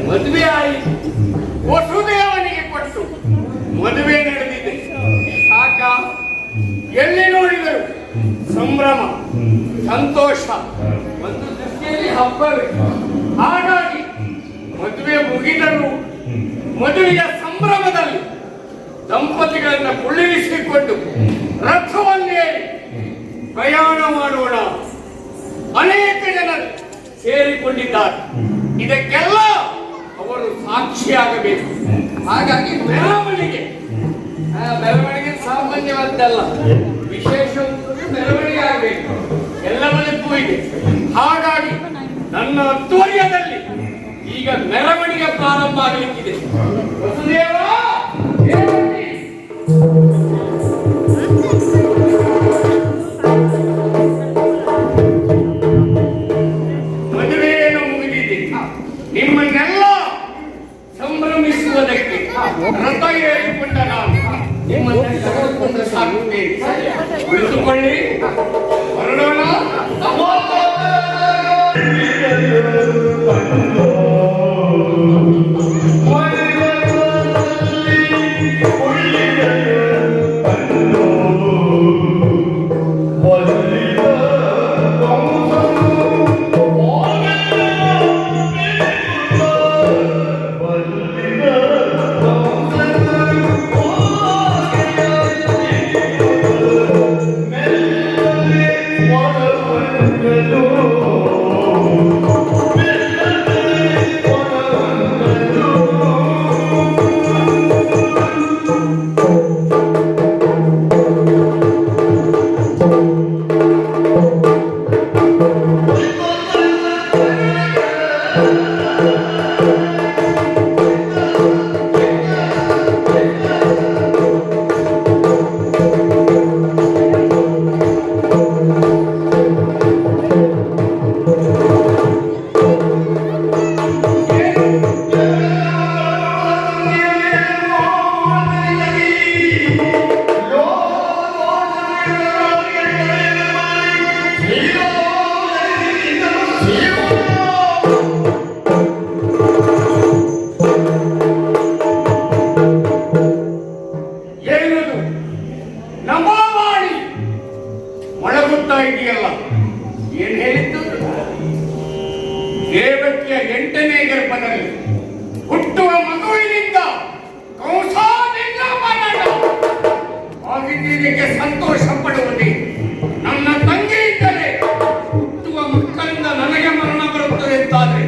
ಮದುವೆ ಆಯಿತು, ವಸುದೇವನಿಗೆ ಕೊಟ್ಟು ಮದುವೆ ನಡೆದಿದೆ. ಸಾಕ, ಎಲ್ಲಿ ನೋಡಿದರು ಸಂಭ್ರಮ, ಸಂತೋಷ, ಒಂದು ದೃಷ್ಟಿಯಲ್ಲಿ ಹಬ್ಬವೇ. ಹಾಗಾಗಿ ಮದುವೆ ಮುಗಿದರೂ ಮದುವೆಯ ಸಂಭ್ರಮದಲ್ಲಿ ದಂಪತಿಗಳನ್ನು ಕುಳ್ಳಿರಿಸಿಕೊಂಡು ರಥವನ್ನೇರಿ ಪ್ರಯಾಣ ಮಾಡೋಣ. ಅನೇಕ ಜನರು ಸೇರಿಕೊಂಡಿದ್ದಾರೆ. ಇದಕ್ಕೆಲ್ಲ ಅವರು ಸಾಕ್ಷಿಯಾಗಬೇಕು. ಹಾಗಾಗಿ ಮೆರವಣಿಗೆ ಸಾಮಾನ್ಯವಾದ್ದಲ್ಲ, ವಿಶೇಷ ಮೆರವಣಿಗೆ ಆಗಬೇಕು, ಎಲ್ಲವನ್ನೂ ಇದೆ. ಹಾಗಾಗಿ ನನ್ನ ಅಧ್ವರ್ಯದಲ್ಲಿ ಈಗ ಮೆರವಣಿಗೆ ಪ್ರಾರಂಭ ಆಗಲಿಕ್ಕಿದೆ. ವಸುದೇವ ಮದುವೆಯನ್ನು ಮುಗಿದಿದೆ. ನಿಮ್ಮನ್ನೆಲ್ಲ ಸಂಭ್ರಮಿಸುವುದಕ್ಕೆ ರಥ ಏರಿಕೊಂಡ ನಾನು ನಿಮ್ಮನ್ನು ತೆಗೆದುಕೊಂಡು ಸಾಕುತ್ತೇನೆ. ಕುಳಿತುಕೊಳ್ಳಿ, ಹೊರಡೋಣ. ಏನ್ ಹೇಳಿದ್ದು? ದೇವಕಿಯ 8ನೇ ಗರ್ಭದಲ್ಲಿ ಹುಟ್ಟುವ ಮಗುವಿನಿಂದ ಕಂಸಾದಿಂದ ಮರಣ ಆಗಿದ್ದಕ್ಕೆ ಸಂತೋಷ ಪಡುವುದೇ. ನನ್ನ ತಂಗಿ ಇದ್ದರೆ ಹುಟ್ಟುವ ಮಕ್ಕಳಿಂದ ನನಗೆ ಮರಣ ಬರುತ್ತದೆ ಅಂತಾದ್ರೆ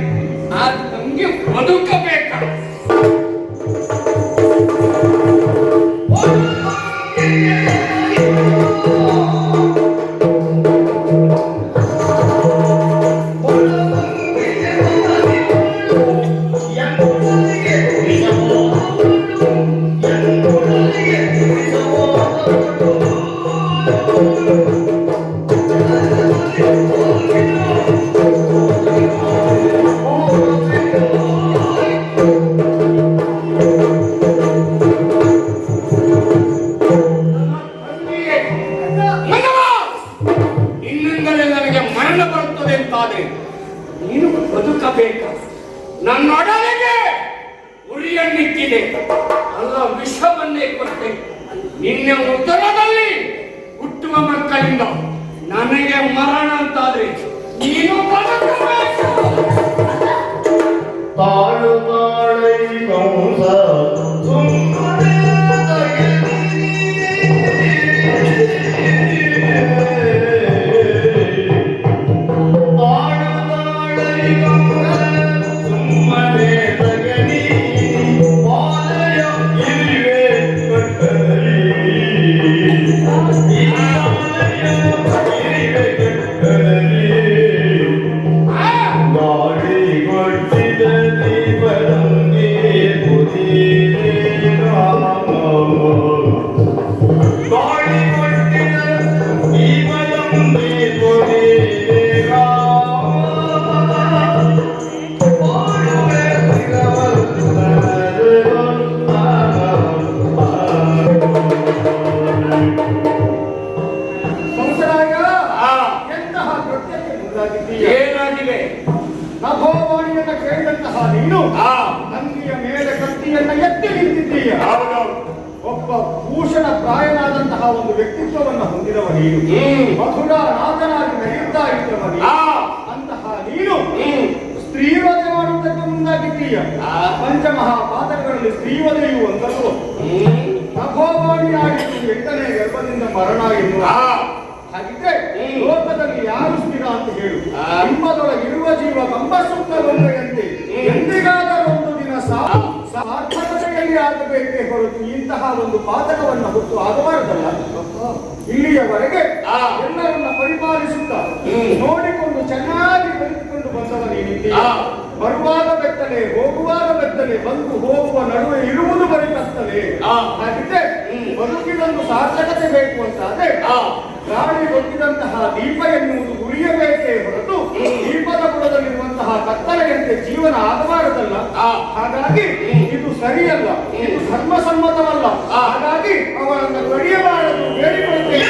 ಆ ತಂಗಿ ಬದುಕಬೇಕು. ನೀನು ಬದುಕಬೇಕು. ನನ್ನೊಡನೆಗೆ ಉರಿಯನ್ನಿಟ್ಟಿದೆ, ಅಲ್ಲ ವಿಷವನ್ನೇ ಕೊಟ್ಟೆ. ನಿನ್ನ ಉದರದಲ್ಲಿ ಹುಟ್ಟುವ ಮಕ್ಕಳಿಂದ ನನಗೆ ಮರಣ ಅಂತಾದ್ರೆ ನೀನು ಬದುಕಬೇಕು. ತಾಳು ತಾಳೈ ಕಂಸ ಮುಂದಾಗಿದ್ದೀಯ. ಏನಾಗಿದೆ? ನಭೋವಾಣಿಯನ್ನ ಕೇಳಿದಂತಹ ನೀನು ಆ ನಂದಿಯ ಮೇಲೆ ಕತ್ತಿಯನ್ನ ಎತ್ತಿ ನಿಂತಿದ್ದೀಯ. ಹೌದೌದು. ಒಬ್ಬ ಭೂಷಣ ಪ್ರಾಯನಾದಂತಹ ಒಂದು ವ್ಯಕ್ತಿತ್ವವನ್ನು ಹೊಂದಿದವ ನೀನು. ಮಧುರ ನಾಥನಾಗಿ ನಡೆಯುತ್ತಾ ಇದ್ದವ ನೀನು. ಆ ಅಂತಹ ನೀನು ಸ್ತ್ರೀವಧೆ ಮಾಡುವುದಕ್ಕೆ ಮುಂದಾಗಿದ್ದೀಯ. ಪಂಚಮಹಾಪಾತಕಗಳಲ್ಲಿ ಸ್ತ್ರೀವಧೆಯು ಒಂದಲ್ಲೂ ನಭೋವಾಣಿಯಾಗಿ 8ನೇ ಗರ್ಭದಿಂದ ಮರಣ ಎನ್ನುವ. ಹಾಗಿದ್ರೆ ಲೋಕದಲ್ಲಿ ಯಾರು ಸ್ಥಿರ ಅಂತ ಹೇಳು. ನಿಮ್ಮದೊಳಗಿರುವ ಜೀವ ಕಂಬಸುತ್ತಲೊಂದೆಯಂತೆ ಎಂದಿಗಾದರೂ ಒಂದು ದಿನ ಸಾರ್ಥಕತೆಯಲ್ಲಿ ಆಗಬೇಕೇ ಹೊರತು ಇಂತಹ ಒಂದು ಪಾತಕವನ್ನು ಹೊತ್ತು ಆಗಬಾರದಲ್ಲ. ಇಲ್ಲಿಯವರೆಗೆ ಎಲ್ಲರನ್ನ ಪರಿಪಾಲಿಸುತ್ತಾ ನೋಡಿಕೊಂಡು ಚೆನ್ನಾಗಿ ಬದುಕಿಕೊಂಡು ಬಂದವ ನೀನಿದ್ದೀಯ. ಬರುವಾಗ ಬೆತ್ತಲೆ, ಹೋಗುವಾಗ ಬೆತ್ತಲೆ, ಬಂದು ಹೋಗುವ ನಡುವೆ ಇರುವುದು ಬರೀ ಕತ್ತಲೆ. ಹಾಗಿದ್ರೆ ಬದುಕಿನೊಂದು ಸಾರ್ಥಕತೆ ಬೇಕು ಅಂತಾದ್ರೆ ಗಾಳಿ ಗೊತ್ತಿದಂತಹ ದೀಪ ಎನ್ನುವುದು ಉರಿಯಬೇಕೇ ಹೊರತು ದೀಪದ ಬುಡದಲ್ಲಿರುವಂತಹ ಕತ್ತಲೆಯಂತೆ ಜೀವನ ಆಗಬಾರದಲ್ಲ. ಹಾಗಾಗಿ ಇದು ಸರಿಯಲ್ಲ, ಇದು ಧರ್ಮಸಮ್ಮತವಲ್ಲ. ಹಾಗಾಗಿ ಅವರನ್ನು ಕಡಿಯಬಾರದು, ಬೇಡಿಕೊಳ್ಳುತ್ತೇನೆ.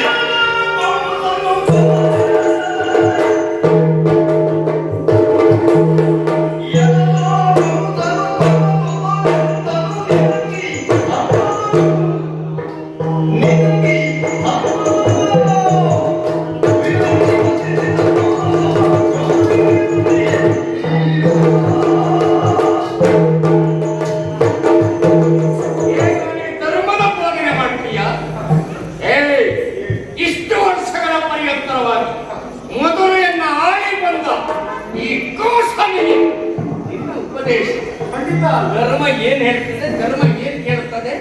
ಧರ್ಮ ಏನ್ ಹೇಳ್ತದೆ, ಧರ್ಮ ಏನ್ ಕೇಳ್ತದೆ,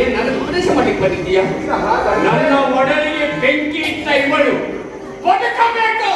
ಏನ್ ನನಗೆ ಉಪದೇಶ ಮಾಡಿಕ್ ಬಂದಿದ್ದೀಯ? ನನ್ನ ಒಡಲಿಗೆ ಬೆಂಕಿ ಇಟ್ಟ ಇವಳು ಬದುಕಬೇಕು.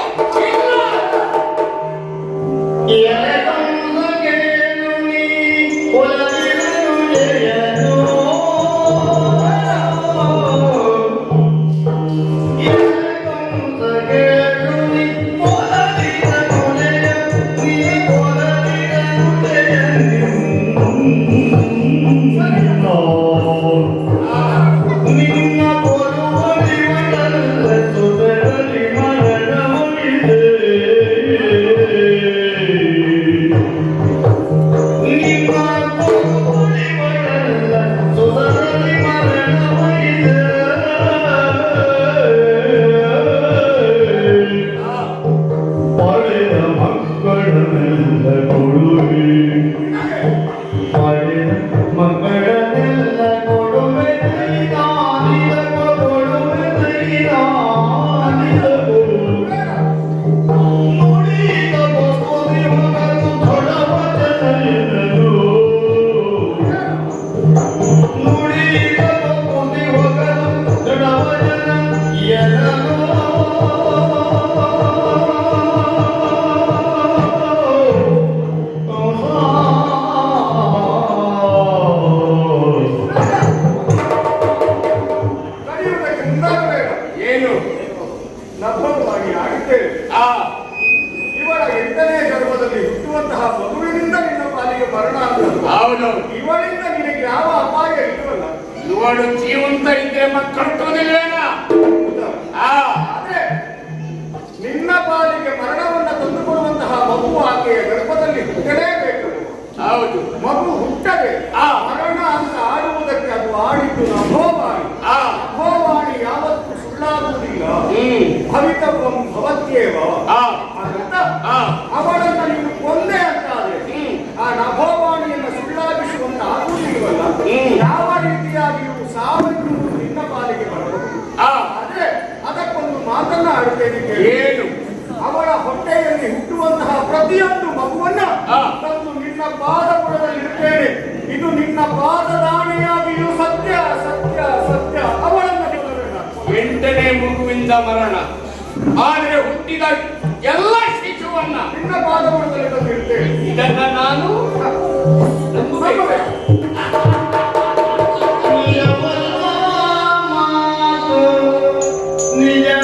ಇವಳ 8ನೇ ಗರ್ಭದಲ್ಲಿ ಹುಟ್ಟುವಂತಹ ಮಗುವಿನಿಂದ ನಿನ್ನ ಪಾಲಿಗೆ ಮರಣ ಆಗುವುದು. ಇವಳಿಂದ ನಿನಗೆ ಯಾವ ಅಪಾಯ ಇಲ್ಲವಲ್ಲ. ಇವಳು ಜೀವಂತ ಇದ್ರೆ ಮಕ್ಕಳು ಹುಟ್ಟುವುದಿಲ್ವೇನ? ಆದ್ರೆ ನಿನ್ನ ಪಾಲಿಗೆ ಮರಣವನ್ನ ತಂದುಕೊಡುವಂತಹ ಮಗು ಆಕೆಯ ಗರ್ಭದಲ್ಲಿ ಹುಟ್ಟಲೇಬೇಕು. ಹೌದು, ಮಗು ಹುಟ್ಟದೆ ಮರಣ ಅಂತ ಆಡುವುದಕ್ಕೆ ಅದು ಆಡಿದ್ದು ನಭೋವಾಣಿ. ನಭೋವಾಣಿ ಯಾವತ್ತೂ ಸುಳ್ಳಾಗುವುದಿಲ್ಲ. ಭವಿತವ್ಯಂ ಭವತ್ಯೇವ. ಅವಳನ್ನು ನೀನು ಕೊಂದೆ ಅಂತಾದ್ರೆ ಆ ನಭೋವಾಣಿಯನ್ನು ಸುಳ್ಳಾಗಿಸುವಂತ ಆಗುವುದಿಲ್ವಲ್ಲ. ಯಾವ ರೀತಿಯಾಗಿಯೂ ಸಾವನ್ನು ನಿನ್ನ ಪಾಲಿಗೆ ಬರಬಹುದು. ಆದ್ರೆ ಅದಕ್ಕೊಂದು ಮಾತನ್ನ ಆಡುತ್ತೇನೆ. ಏನು? ಅವಳ ಹೊಟ್ಟೆಯಲ್ಲಿ ಹುಟ್ಟುವಂತಹ ಪ್ರತಿಯೊಂದು ಮಗುವನ್ನ ತಂದು ನಿನ್ನ ಪಾದಪುರದಲ್ಲಿರುತ್ತೇನೆ. ಇದು ನಿನ್ನ ಪಾದದಾಣಿಯಾಗಿಯೂ ಸತ್ಯ ಸತ್ಯ ಸತ್ಯ. ಅವಳನ್ನು 8ನೇ ಮಗುವಿಂದ ಮರಣ, ಆದರೆ ಹುಟ್ಟಿದ ಎಲ್ಲ ಶಿಶುವನ್ನ ನಿನ್ನ ಪಾದಪುರದಲ್ಲಿ ತಂದಿರುತ್ತೇನೆ. ಇದನ್ನ ನಾನು Yeah.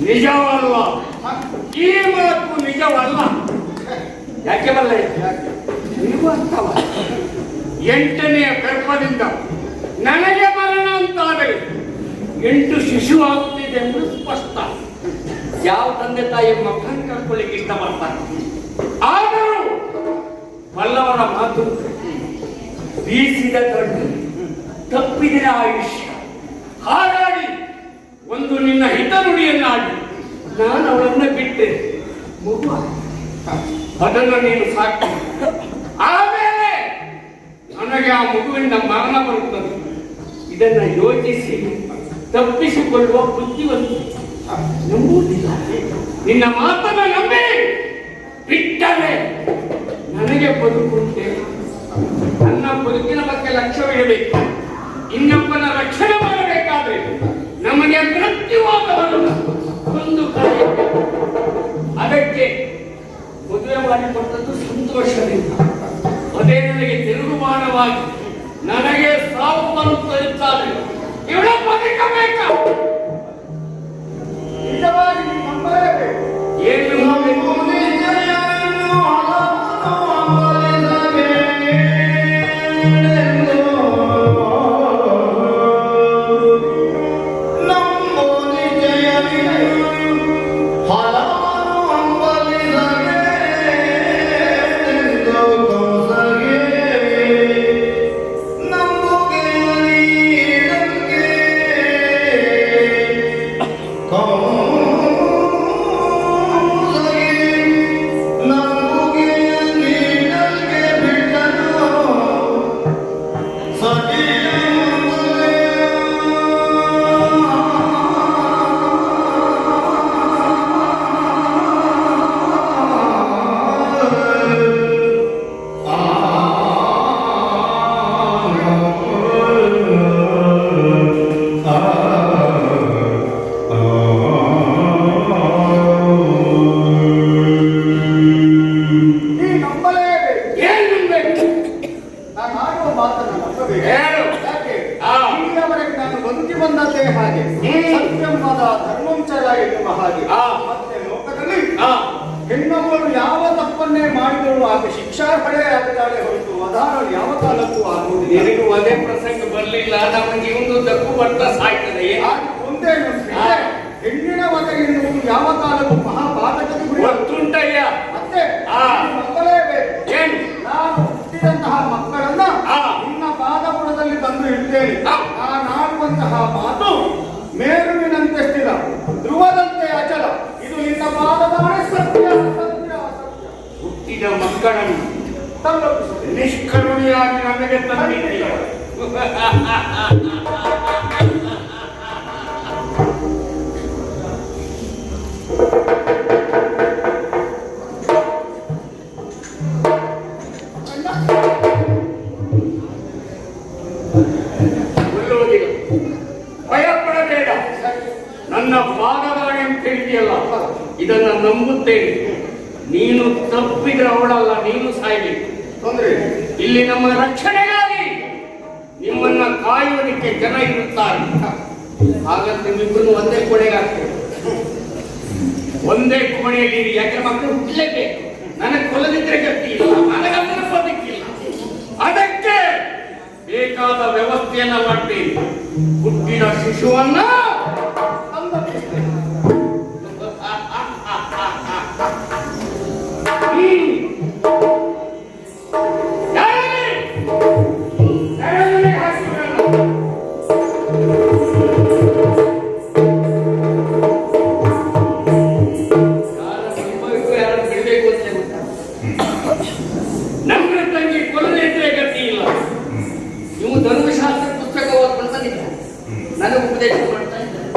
ನಿಜವಲ್ಲ, ಈ ಮಾತು ನಿಜವಲ್ಲ. ಯಾಕೆ ಬಲ್ಲ? ನೀವು ಅಂತವ 8ನೇ ಗರ್ಭದಿಂದ ನನಗೆ ಮರಣ ಅಂತಾದರೆ 8 ಶಿಶು ಆಗುತ್ತಿದೆ ಎಂದು ಸ್ಪಷ್ಟ. ಯಾವ ತಂದೆ ತಾಯಿ ಮಕ್ಕಳನ್ನು ಕಳ್ಕೊಳ್ಳಿಕ್ಕೆ ಇಷ್ಟಪಡ್ತಾರೆ? ಆದರೂ ಬಲ್ಲವರ ಮಾತು ಬೀಸಿದ ದೊಡ್ಡ ತಪ್ಪಿದ ಆಯುಷ್ಯ. ಹಾಗಾಗಿ ಒಂದು ನಿನ್ನ ಹಿತನುಡಿಯನ್ನಾಡಿ ನಾನು ಅವಳನ್ನ ಬಿಟ್ಟೆ. ಮಗು ಅದನ್ನು ನೀನು ಸಾಕು. ಆಮೇಲೆ ನನಗೆ ಆ ಮಗುವಿನ ಮರಣ ಬರುತ್ತದೆ. ಇದನ್ನ ಯೋಚಿಸಿ ತಪ್ಪಿಸಿಕೊಳ್ಳುವ ಬುದ್ಧಿವಂತ ನಂಬುವುದಿಲ್ಲ. ನಿನ್ನ ಮಾತನ್ನು ನಂಬಿ ಬಿಟ್ಟರೆ ನನಗೆ ಬದುಕುಂಟೆ. ನನ್ನ ಬದುಕಿನ ಬಗ್ಗೆ ಲಕ್ಷ್ಯವಿಡಬೇಕು. ಇನ್ನೊಬ್ಬನ ರಕ್ಷಣೆ ಮಾಡಬೇಕಾದ್ರೆ ನಮಗೆ ಮೃತ್ಯುವಾದವರನ್ನು ಒಂದು ಕಾರ್ಯಕ್ಕೆ ಅದಕ್ಕೆ ಮದುವೆ ಮಾಡಿಕೊಟ್ಟದ್ದು ಸಂತೋಷದಿಂದ. ಅದೇ ನನಗೆ ತಿರುಗುಮಾನವಾಗಿ ನನಗೆ ಸಾವು ಬರುತ್ತಿದ್ದಾದ್ರೆ ಇವಳ ಬದುಕಬೇಕ. ನಿಜವಾಗಿ ನಂಬಲೇಬೇಕು. ಏನು ಹೆಣ್ಣೊಬ್ಬಳು ಯಾವ ತಪ್ಪನ್ನೇ ಮಾಡಿದಳು ಆಗ ಶಿಕ್ಷಾರ್ಹಳೆ ಆಗಿದ್ದಾಳೆ ಹೊರತು ವಧಾರಳು ಯಾವ ಕಾಲಕ್ಕೂ ಆಗುವುದಿಲ್ಲ. ನಿನಗೂ ಅದೇ ಪ್ರಸಂಗ ಬರಲಿಲ್ಲ. ನಮಗೆ ಒಂದು ತಪ್ಪು ಬರ್ತಾ ಸಾಯ್ತದೆ. ಒಂದೇನು ಹೆಣ್ಣಿನ ವಧ ಎನ್ನುವುದು ಯಾವ ಕಾಲಕ್ಕೂ ಮಹಾಪಾತಕತೆ ಗೊತ್ತುಂಟಯ್ಯ. ಮತ್ತೆ ಮಕ್ಕಳೇಬೇಕು. ಏನು ನಾನು ಹುಟ್ಟಿದಂತಹ ಮಕ್ಕಳನ್ನ ನಿನ್ನ ಪಾದಪುರದಲ್ಲಿ ತಂದು ಇಡ್ತೇನೆ. ನಾನಾಡುವಂತಹ ಮಾತು ಮೇರುವಿನಂತೆ ಸ್ಥಿರ, ಧ್ರುವದಂತೆ ಅಚಲ. ಇದು ನಿನ್ನ ಪಾದದಾಣೆ. ಸತ್ಯ ಸತ್ಯ ಸತ್ಯ. ಹುಟ್ಟಿದ ಮಕ್ಕಳನ್ನು ತಲುಪಿಸುತ್ತೆ. ನಿಷ್ಕರುಣಿಯಾಗಿ ನನಗೆ ತಂದಿದ್ದೀಯ. ಭಯಪಡಬೇಡ. ನನ್ನ ಪಾದದಾಣೆ ಅಂತ ಹೇಳಿದೆಯಲ್ಲ, ಇದನ್ನ ನಂಬುತ್ತೇನೆ. ನೀನು ತಪ್ಪಿದ್ರೆ ಅವಳಲ್ಲ, ನೀನು ಸಾಯ್ಬೇಕು. ತೊಂದರೆ ಇಲ್ಲಿ ನಮ್ಮ ರಕ್ಷಣೆಗಾಗಿ ನಿಮ್ಮನ್ನ ಕಾಯುವುದಕ್ಕೆ ಜನ ಇರುತ್ತಾರೆ. ಹಾಗಂತ ನಿಮ್ಮಿಬ್ಬರು ಒಂದೇ ಕೋಣೆಗೆ ಆಗ್ತೇವೆ. ಒಂದೇ ಕೋಣೆಯಲ್ಲಿ ಯಾಕೆ ಮಕ್ಕಳು ಹುಟ್ಟಲೇಬೇಕು. ನನಗೆ ಕೊಲ್ಲದಿದ್ರೆ ಗತಿ ಇಲ್ಲ, ನನಗನ್ನ ಬದುಕಿಲ್ಲ. ಅದಕ್ಕೆ ಬೇಕಾದ ವ್ಯವಸ್ಥೆಯನ್ನ ಮಾಡ್ತೇನೆ. ಹುಟ್ಟಿದ ಶಿಶುವನ್ನ ನನ್ನ ತಂಗಿ ಕೊಲ್ಲದೆ ಇದ್ರೆ ಗತಿ ಇಲ್ಲ. ನೀವು ಧರ್ಮಶಾಸ್ತ್ರ ಪುಸ್ತಕ ಓದ್ಕೊಂಡು ಬಂದಿದ್ದಾರೆ, ನನಗೆ ಉಪದೇಶ ಮಾಡ್ತಾ ಇದ್ದಾರೆ.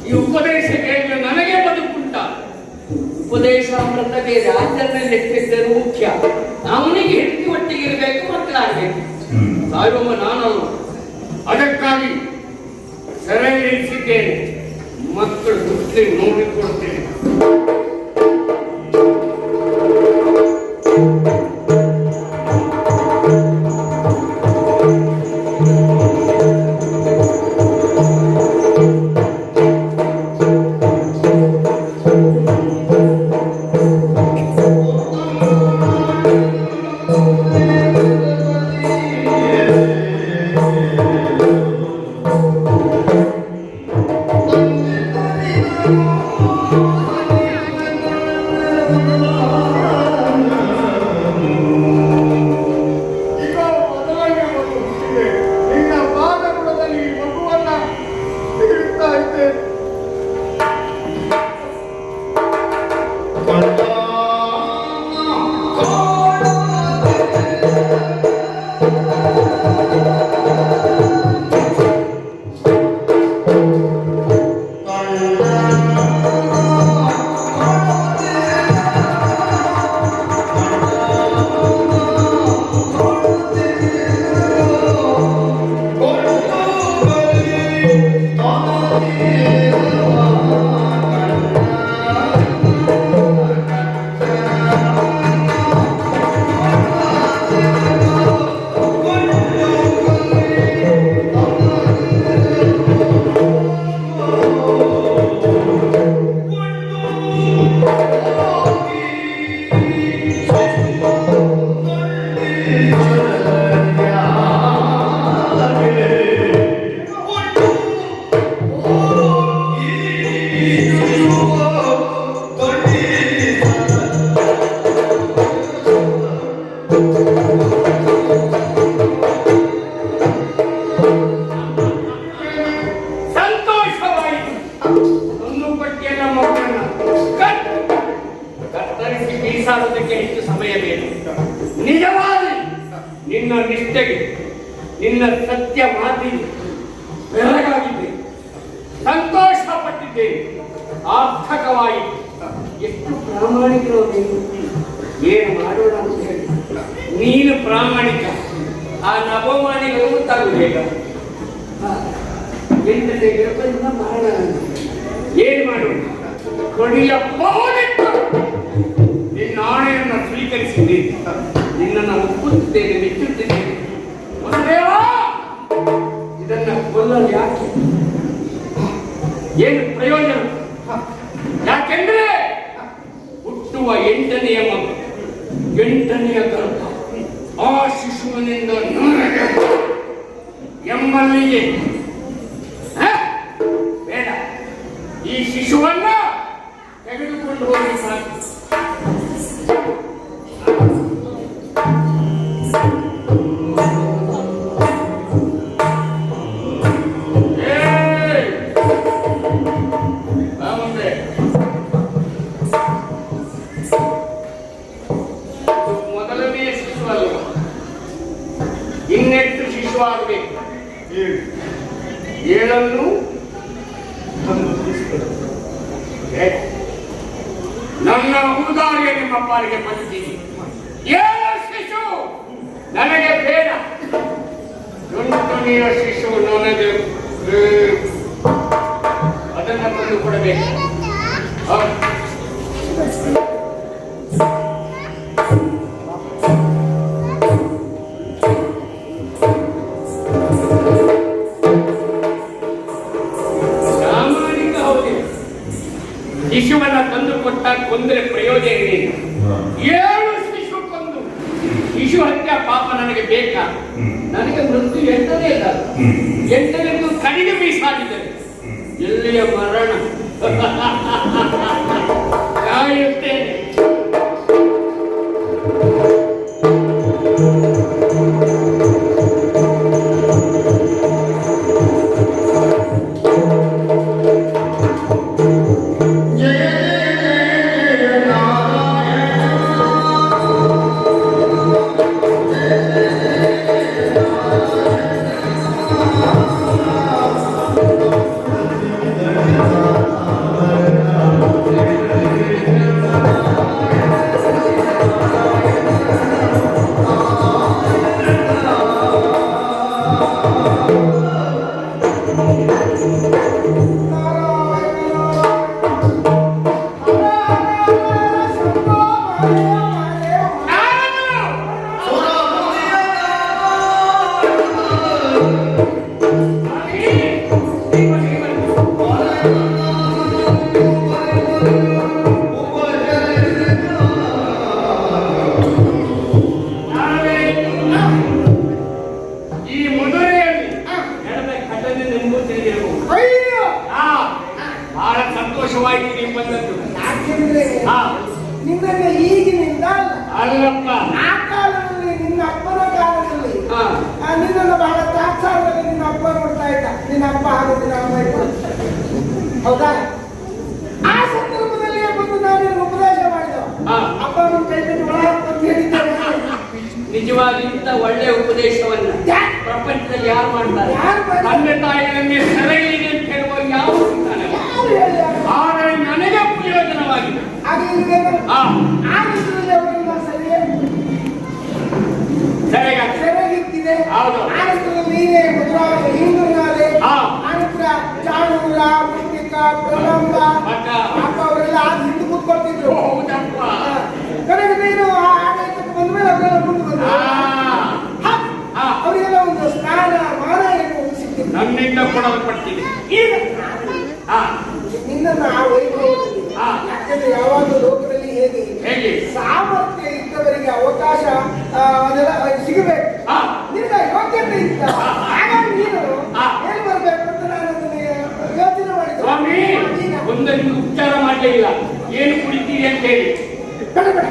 ಈ ಉಪದೇಶ ಕೇಳಿದ್ರೆ ನನಗೆ ಬದುಕುಂಟ. ಉಪದೇಶ ಅಮೃತ ಬೇರೆ, ಆಚರಣೆಯಲ್ಲಿ ಎತ್ತಿದ್ದರು ಮುಖ್ಯ. ಅವನಿಗೆ ಹೆಂಡತಿ ಒಟ್ಟಿಗೆ ಇರಬೇಕು, ಮಕ್ಕಳಾಗಬೇಕು. ಸಾಯುವ ನಾನಲ್ಲ. ಅದಕ್ಕಾಗಿ ಸೆರೆ ಇರಿಸಿದ್ದೇನೆ. ಮಕ್ಕಳು ದೃಷ್ಟಿ ನೋಡಿಕೊಡ್ತೇನೆ. ಹೆಚ್ಚು ಸಮಯ ಬೇಕು. ನಿಜವಾಗಿ ನಿನ್ನ ನಿಷ್ಠೆಗೆ, ನಿನ್ನ ಸತ್ಯ ಮಾತಿಗೆ ಬೆರಗಾಗಿದ್ದೆ, ಸಂತೋಷ ಪಟ್ಟಿದ್ದೇನೆ. ಸಾರ್ಥಕವಾಯಿತು. ಎಷ್ಟು ಪ್ರಾಮಾಣಿಕರು ನೀನು. ಏನು ಮಾಡೋಣ ಅಂತ ಹೇಳಿ ನೀನು ಪ್ರಾಮಾಣಿಕ. ಆ ನವಮಾನಿಗಳು ಗೊತ್ತಾಗುವುದೇಗ ಎಂಟು ಮಾಡೋಣ. ಏನು ಮಾಡೋಣ? ಕೊಡಿಯ ನಿನ್ನ ಆಣೆಯನ್ನು ಸ್ವೀಕರಿಸಿದ್ದೇನೆ. ನಿನ್ನನ್ನು ಒಪ್ಪುತ್ತಿದ್ದೇನೆ, ಮೆಚ್ಚುತ್ತಿದ್ದೇನೆ. ಇದನ್ನ ಕೊಲ್ಲಲು ಯಾಕೆ? ಏನು ಪ್ರಯೋಜನ? ಯಾಕೆಂದ್ರೆ ಹುಟ್ಟುವ 8ನೆಯ ಮಗು, 8ನೆಯ ಗರ್ಭ, ಆ ಶಿಶುವಿನಿಂದ ಎಂಬಲ್ಲಿಗೆ ಬೇಡ. ಈ ಶಿಶುವನ್ನ ತೆಗೆದುಕೊಂಡು ಹೋಗಿ ಸಾಕು. ಮೊದಲನೆಯ ಶಿಶು ಅಲ್ಲ, ಇನ್ನೆಷ್ಟು ಶಿಶು ಆಗಬೇಕು? 7 ನನ್ನ ಔದಾರ್ಯ ನಿಮ್ಮ ಪಾಲಿಗೆ ಬಂದಿದ್ದೀನಿ. 7 ಶಿಶು ನನಗೆ ಬೇಡ. 8ನೆಯ ಶಿಶು ನನಗೆ ಅದನ್ನು ತಂದು ಕೊಡಬೇಕು. ಶಿಶುವನ್ನ ತಂದು ಕೊಟ್ಟ ಕೊಂದರೆ ಪ್ರಯೋಜನ ಏನಿದೆ? 7 ಶಿಶು ಕೊಂದು ಶಿಶು ಹತ್ಯೆ ಪಾಪ ನನಗೆ ಬೇಕಾ? ನನಗೆ ಮೃತ್ಯು ಎಂಟನೇ ಇಲ್ಲ, ಎಂಟನೆಂದು ಕಡಿಮೆ ಮೀಸಾಗಿದ್ದರೆ ಎಲ್ಲಿಯ ಮರಣ ಕಾಯುತ್ತೇನೆ. ನಿನ್ನನ್ನು ಈಗಿನಿಂದ ಅಲ್ಲಪ್ಪ, ಆ ಕಾಲದಲ್ಲಿ ನಿನ್ನ ಅಪ್ಪನ ಕಾಲದಲ್ಲಿ ನಿನ್ನನ್ನು ಬಹಳ ತಾತ್ಸಾರದಲ್ಲಿ ನಿನ್ನ ಅಪ್ಪ ನೋಡ್ತಾ ಇದ್ದ. ನಿನ್ನ ಅಪ್ಪ ಹಾಗೂ ನಿನ್ನ ಅಮ್ಮ ಇಬ್ಬರು, ಹೌದಾ? ಆ ಸಂದರ್ಭದಲ್ಲಿಯೇ ಬಂದು ನಾನು ನಿನಗೆ ಉಪದೇಶ ಮಾಡಿದ. ಅಪ್ಪ ನನ್ನ ಕೈ ಬಿಟ್ಟು ಒಳ ಅಂತ ಹೇಳಿದ್ದೇನೆ. ನಿಜವಾಗಿ ಇಂಥ ಒಳ್ಳೆಯ ಉಪದೇಶವನ್ನ ಪ್ರಪಂಚದಲ್ಲಿ ಯಾರು ಮಾಡ್ತಾರೆ? ತಂದೆ ತಾಯಿಗಳಿಗೆ ಸರಿಯಿದೆ ಅಂತ ಹೇಳುವ ಯಾವ ಆದರೆ ನನಗೆ ಪ್ರಯೋಜನವಾಗಿದೆ. ಸರಿಯಾಗಿರ್ತಿದೆ. ನೀನೇ ಮಧುರಾಗ ಹಿಂದೂನಾದೆ, ಆನಂತರ ಚಾಣೂರ, ಮುಷ್ಟಿಕ, ಪ್ರಲಂಬ ಅವರೆಲ್ಲ ಆಗ ಹಿಂದೆ ಕೂತ್ಕೊಳ್ತಿದ್ರು. ಕಡೆಗೆ ನೀನು ಆಡಳಿತಕ್ಕೆ ಬಂದ ಮೇಲೆ ಅವರೆಲ್ಲ ಮುಂದೆ ಬಂದ್ರು. ಅವರಿಗೆಲ್ಲ ಒಂದು ಸ್ನಾನ ಮಾನ ಏನು ಸಿಕ್ಕಿತ್ತು. ನನ್ನಿಂದ ಕೊಡಲ್ಪಟ್ಟಿದೆ. ಈಗ ನಿನ್ನನ್ನು ಆ ವೈಭವದಲ್ಲಿ ಯಾಕಂದ್ರೆ ಯಾವಾಗಲೂ ಲೋಕದಲ್ಲಿ ಹೇಗೆ ಸಾಮರ್ಥ್ಯ ಇದ್ದವರಿಗೆ ಅವಕಾಶ ಅದೆಲ್ಲ ಸಿಗಬೇಕು. ನಿನಗೆ ಯೋಗ್ಯತೆ ಇತ್ತ, ಹಾಗಾಗಿ ನೀನು ಏನ್ ಬರ್ಬೇಕು ಅಂತ ನಾನು ಯೋಚನೆ ಮಾಡಿದ್ದೆ. ಸ್ವಾಮಿ, ಒಂದೇ ಉಪಚಾರ ಮಾಡಲೇ ಇಲ್ಲ. ಏನು ಕುಡಿತೀರಿ ಅಂತ ಹೇಳಿ. ಬೇಡ ಬೇಡ,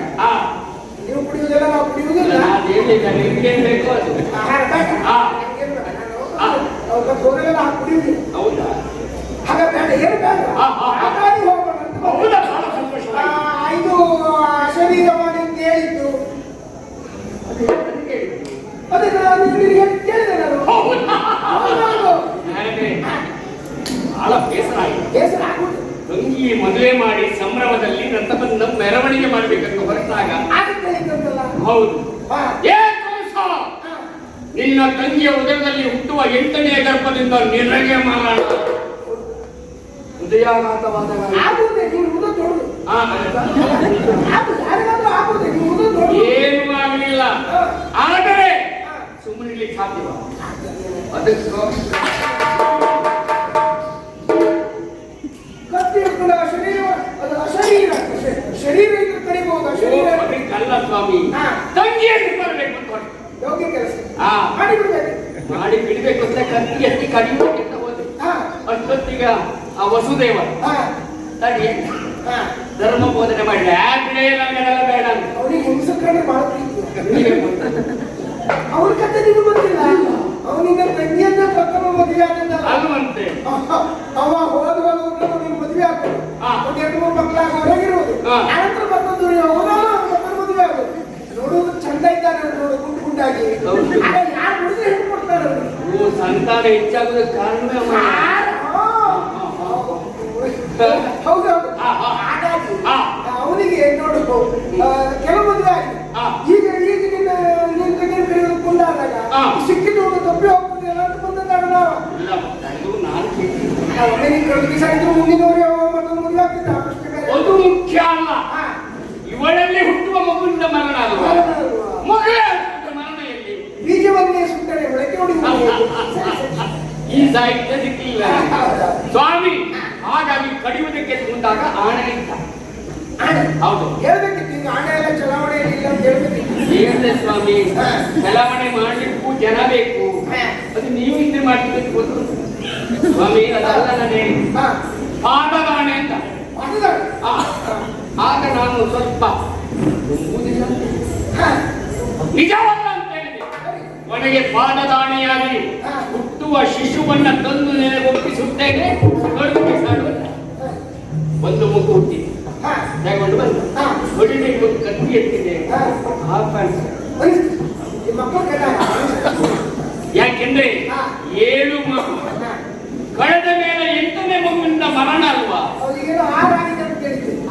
ನೀವು ಕುಡಿಯುವುದಿಲ್ಲ, ನಾವು ಕುಡಿಯುವುದಿಲ್ಲ. ನಿಮ್ಗೇನ್ ಬೇಕು ಅದು ಆಹಾರ ಬೇಡ, ಹೋಗಲೆಲ್ಲ ಕುಡಿಯುವುದಿಲ್ಲ. ಹೌದಾ? ಹಾಗ ಬೇಡ, ಏನು ಬೇಡ, ಹಾಗಾಗಿ ಹೋಗೋಣ ಅಂತ. ಹೌದಾ? ಬಹಳ ಸಂತೋಷ. ಇದು ಶರೀರವಾಣಿ ಅಂತ ಹೇಳಿದ್ದು ಅದೇ ನಾನು ನಿನಗೆ ಕೇಳಿದೆ. ನಾನು ಬಹಳ ಬೇಸರ ಆಗಿದೆ. ಬೇಸರ ಆಗುವುದು. ತಂಗಿ ಮದುವೆ ಮಾಡಿ ಸಂಭ್ರಮದಲ್ಲಿ ರಥಬಂಧ ಮೆರವಣಿಗೆ ಮಾಡಬೇಕಂತ ಹೊರಟಾಗ ಹೌದು, ನಿನ್ನ ತಂಗಿಯ ಉದರದಲ್ಲಿ ಹುಟ್ಟುವ 8ನೇ ಗರ್ಭದಿಂದ ನಿನಗೆ ಮಾರಾಟ ಹೃದಯಾಘಾತವಾದಾಗ ಏನೂ ಆಗಲಿಲ್ಲ. ಆದರೆ ಸುಮ್ಮನೆ ಸಾಧ್ಯವ? ಅದಕ್ಕೆ ಶರೀರ ಇದ್ರೆ ಕಡಿಬಹುದು. ಶರೀರ ಅಲ್ಲ ಸ್ವಾಮಿ, ತಂಗಿಯಲ್ಲಿ ಬರಬೇಕು ಅಂತ ಯೋಗ್ಯ ಕೆಲಸ ಮಾಡಿ ಬಿಡ್ಬೇಕು ಅಂತ ಕತ್ತಿ ಎತ್ತಿ ಕಡಿಮೆ ಅಂತ ಹೋದೆ. ಅಷ್ಟೊತ್ತಿಗ ಆ ವಸುದೇವ ತಡಿ ಧರ್ಮ ಬೋಧನೆ ಮಾಡಿದೆ. ಯಾಕೆ ನನಗೆಲ್ಲ ಬೇಡ ಅಂತ ಅವನಿಗೆ ಹಿಂಸಕರಣೆ ಬಹಳ ಪ್ರೀತಿ. ಅವ್ರ ಕತೆ ನಿಮಗೆ ಗೊತ್ತಿಲ್ಲ. ಅವನಿಗೆ ತಂಗಿಯನ್ನ ಪ್ರಥಮ ಮದುವೆ ಆದ ಅಲ್ವಂತೆ. ಅವ ಹೋದ ನಿಮ್ಗೆ ಮದುವೆ ಆಗ್ತದೆ. ಒಂದು 2-3 ಮಕ್ಕಳಾಗ ಹೊರಗಿರುವುದು. ಆನಂತರ ಮತ್ತೊಂದು ಮದುವೆ ಆಗೋದು. ನೋಡುವುದು ಚಂದ ಇದ್ದಾರೆ, ನೋಡು ಗುಂಡು ಗುಂಡಾಗಿ. ಯಾರು ಹುಡುಗ ಹೆಣ್ಣು ಕೊಡ್ತಾರೆ ಅವ್ರಿಗೆ. ಸಂತಾನ ಹೆಚ್ಚಾಗೋದಕ್ಕೆ ಕಾರಣವೇ ಹೌದೌದು. ಹಾಗಾಗಿ ಅವನಿಗೆ ನೋಡು ಕೆಲವು ಮದುವೆ ಆಗಿ ಈಗ ನಿನ್ನ ತಂಗಿನ ಕಡೆಯೋದು ಕೊಂಡಾದಾಗ ಸಿಕ್ಕಿದ್ದು ಒಂದು ತಪ್ಪಿ ಹೋಗ್ತದೆ ಎಲ್ಲ ಅಂತ ಬಂದದ್ದಾಳೆ. ನಾವು ಮುಂದಿನವರೇ ಮತ್ತೊಂದು ಮದುವೆ ಆಗ್ತಿದ್ದ. ಅದು ಮುಖ್ಯ ಅಲ್ಲ. ಇವಳಲ್ಲಿ ಹುಟ್ಟುವ ಮಗುವಿಂದ ಮರಣ ಅಲ್ವಾ? ಮರಣ ಎಲ್ಲಿ? ಬೀಜವನ್ನೇ ಸುಟ್ಟರೆ ಮೊಳಕೆ ಹೊಡೆಯುವುದು. ಈ ಸಾಹಿತ್ಯ ಸಿಕ್ಕಿಲ್ಲ ಸ್ವಾಮಿ. ಹಾಗಾಗಿ ಕಡಿಯುವುದಕ್ಕೆ ಮುಂದಾಗ ಆಣೆ ಇದ್ದ. ಹೌದು, ಹೇಳ್ಬೇಕಿತ್ತು ಈಗ ಆಣೆ ಎಲ್ಲ ಚಲಾವಣೆಯಲ್ಲಿ ಇಲ್ಲ ಅಂತ ಹೇಳ್ಬೇಕಿತ್ತು. ಹೇಳಿದೆ ಸ್ವಾಮಿ, ಚಲಾವಣೆ ಮಾಡ್ಲಿಕ್ಕೂ ಜನ ಬೇಕು. ಅದು ನೀವು ಇದ್ರೆ ಮಾಡ್ಲಿಕ್ಕೆ ಸ್ವಾಮಿ. ಅದಲ್ಲ ನಾನೇ ಪಾದದಾಣೆ ಅಂತ. ಆಗ ನಾನು ಸ್ವಲ್ಪ ನಂಬುವುದಿಲ್ಲ, ನಿಜವಲ್ಲ ಅಂತ ಹೇಳಿದೆ. ಕೊನೆಗೆ ಪಾದದಾಣಿಯಾಗಿ ಹುಟ್ಟುವ ಶಿಶುವನ್ನ ತಂದು ನೆನಗೊಪ್ಪಿಸುತ್ತೇನೆ. ಒಂದು ಮಗು ಹುಟ್ಟಿ ತಗೊಂಡು ಬಂದ. ಹೊಡಿಲಿಕ್ಕೆ ಒಂದು ಕತ್ತಿ ಎತ್ತಿದೆ. ಯಾಕೆಂದ್ರೆ 7 ಮಗು ಕಳೆದ ಮೇಲೆ 8ನೇ ಮಗುವಿಂದ ಮರಣ ಅಲ್ವಾ.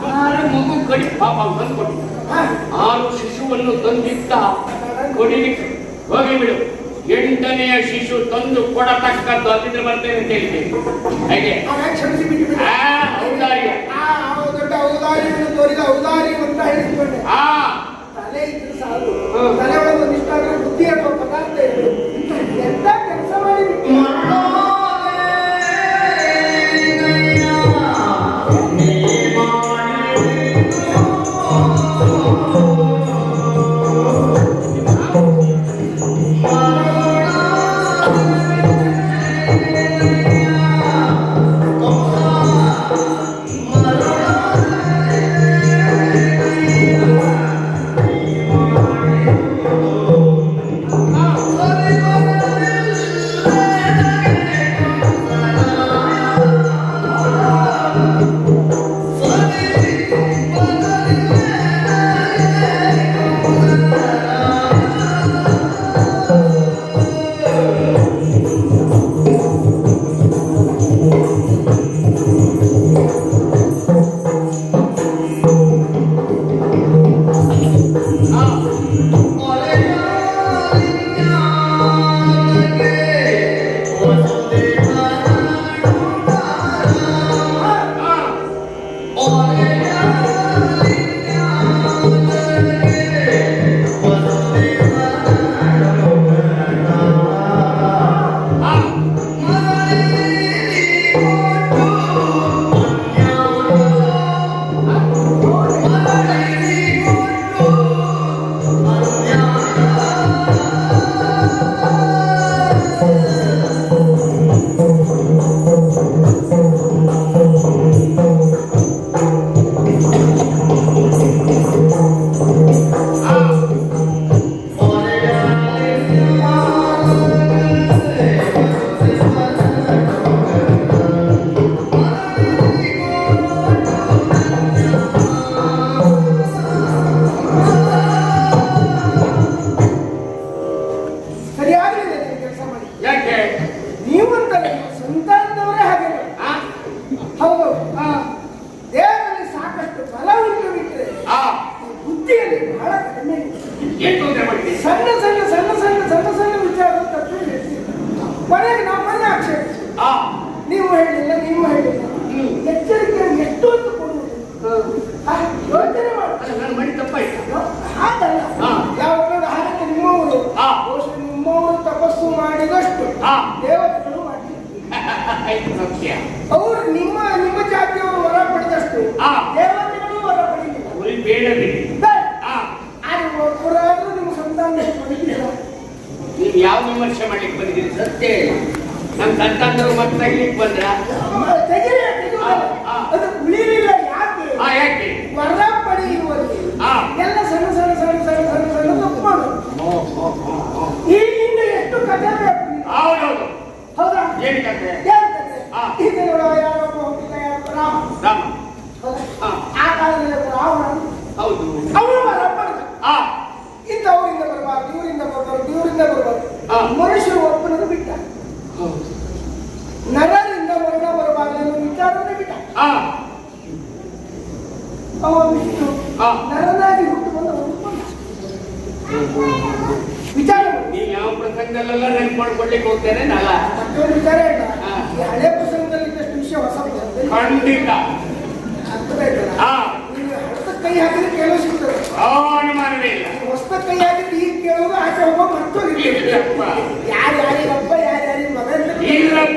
6 ಮಗು ಕಡಿ ಪಾಪ ತಂದು ಕೊಟ್ಟು 6 ಶಿಶುವನ್ನು ತಂದಿದ್ದ ಕೊಡಿಲಿಕ್ಕೆ ಹೋಗಿ ಬಿಡು. 8ನೆಯ ಶಿಶು ತಂದು ಕೊಡತಕ್ಕದ್ದು ಅಲ್ಲಿಂದ ಬರ್ತೇನೆ ಅಂತ ಹೇಳಿದ್ದೇನೆ. ಹಾಗೆ ಔದಾರ್ಯ ದೊಡ್ಡ ಔದಾರ್ಯವನ್ನು ತೋರಿದ ಔದಾರ್ಯ ಅಂತ ಹೇಳಿಕೊಂಡೆ. ತಲೆ ಇದ್ರೆ ಸಾಲು, ತಲೆ ಒಳಗೆ ಒಂದಿಷ್ಟ ಬುದ್ಧಿ ಅಥವಾ ಪದಾರ್ಥ ಇದೆ. ಎಂತ ಕೆಲಸ ಮಾಡಿ ಅವರು ನಿಮ್ಮ ನಿಮ್ಮ ಜಾತಿಯವರು ವರ ಪಡೆದಷ್ಟು ದೇವತೆಗಳು ವರ ಪಡೆದಿಲ್ಲ. ಒಬ್ಬರಾದ್ರೂ ನಿಮ್ಮ ಸಂತಾನ ಪಡೆದಿಲ್ಲ. ನೀವು ಯಾವ ವಿಮರ್ಶೆ ಮಾಡ್ಲಿಕ್ಕೆ ಬಂದಿದ್ದೀರಿ? ಸತ್ಯ ನಮ್ಮ ಸಂತಾನರು ಮತ್ತೆ ತೆಗಿಲಿಕ್ಕೆ ಬಂದ್ರ ಅದು ಉಳಿಲಿಲ್ಲ. ಯಾಕೆ? ಯಾಕೆ? ವರ ಪಡೆಯುವಲ್ಲಿ ಎಲ್ಲ ಸಣ್ಣ ಸಣ್ಣ ಸಣ್ಣ ಸಣ್ಣ ಸಣ್ಣ ಸಣ್ಣ ತಪ್ಪು. ಈ ಹಿಂದೆ ಎಷ್ಟು ಕಥೆ ಬೇಕು? ಹೌದೌದು. ಹೌದಾ? ಏನು ಕಥೆ? ಈಗ ಯಾರೊಬ್ಬ ಹುಟ್ಟಿದ ರಾಮ. ರಾಮ ಆ ಕಾಲದಲ್ಲಿ ರಾವಣ. ಹೌದು. ಅವನು ವರ ಪಡೆದ. ಇಂಥವರಿಂದ ಬರಬಾರ್ದು, ಇವರಿಂದ ಬರಬಾರ್ದು, ಇವರಿಂದ ಬರಬಾರ್ದು. ಮನುಷ್ಯರು ಒಪ್ಪನನ್ನು ಬಿಟ್ಟ. ನರರಿಂದ ಮರಣ ಬರಬಾರ್ದು ಅನ್ನೋ ವಿಚಾರವನ್ನೇ ಬಿಟ್ಟ. ಅವ ವಿಷ್ಣು ನರನಾಗಿ ಹುಟ್ಟು ಬಂದ ವಿಚಾರ. ನೀವು ಯಾವ ಪ್ರಸಂಗದಲ್ಲೆಲ್ಲ ನೆನಪು ಮಾಡ್ಕೊಳ್ಲಿಕ್ಕೆ ಹೋಗ್ತೇನೆ ನಲ್ಲ ಮತ್ತೊಂದು ವಿಚಾರ ಇಲ್ಲ. ಈ ಹಳೆ ಪ್ರಸಂಗದಲ್ಲಿ ಇದ್ದಷ್ಟು ವಿಷಯ ಹೊಸ ಖಂಡಿತ ಅರ್ಥ ಆಯ್ತಲ್ಲ. ಹೊಸ ಕೈ ಹಾಕಿದ್ರೆ ಕೇಳೋ ಸಿಗ್ತದೆ. ಅನುಮಾನವೇ ಇಲ್ಲ. ಹೊಸ ಕೈ ಹಾಕಿದ್ರೆ ಈಗ ಕೇಳೋದು ಆಚೆ ಹೋಗೋ ಮತ್ತೊಂದು ಯಾರು ಯಾರಿಗಪ್ಪ ಯಾರು ಯಾರಿಗೆ ಮಗ ಇಲ್ಲಪ್ಪ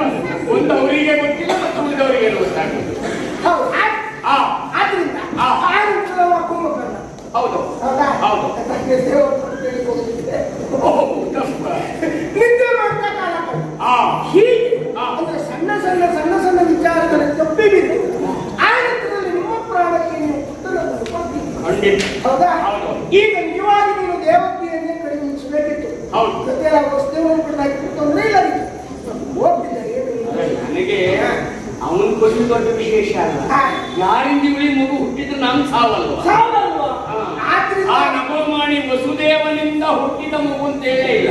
ಹೌದಾ? ಹೌದು. ಈಗ ನಿಜವಾಗಿ ನೀನು ದೇವಕಿಯನ್ನೇ ಕಡಿಮೆಸಬೇಕಿತ್ತು. ಹೌದು. ಸತ್ಯಲ್ಲ ವಸ್ತುವನ್ನು ಕೊಡಲಾಗಿತ್ತು, ತೊಂದರೆ ಇಲ್ಲ. ಹೋಗ್ತಿದ್ದ ಏನು ನನಗೆ ಅವನ ಖುಷಿ ದೊಡ್ಡ ವಿಶೇಷ ಅಲ್ಲ. ಯಾರಿಂದ ಇವಳಿ ಮಗು ಹುಟ್ಟಿದ್ರೆ ನಾನು ಸಾವಲ್ವಾ? ಸಾವಲ್ವಾ? ಆ ನವಮಾಣಿ ವಸುದೇವನಿಂದ ಹುಟ್ಟಿದ ಮಗು ಅಂತ ಹೇಳೇ ಇಲ್ಲ.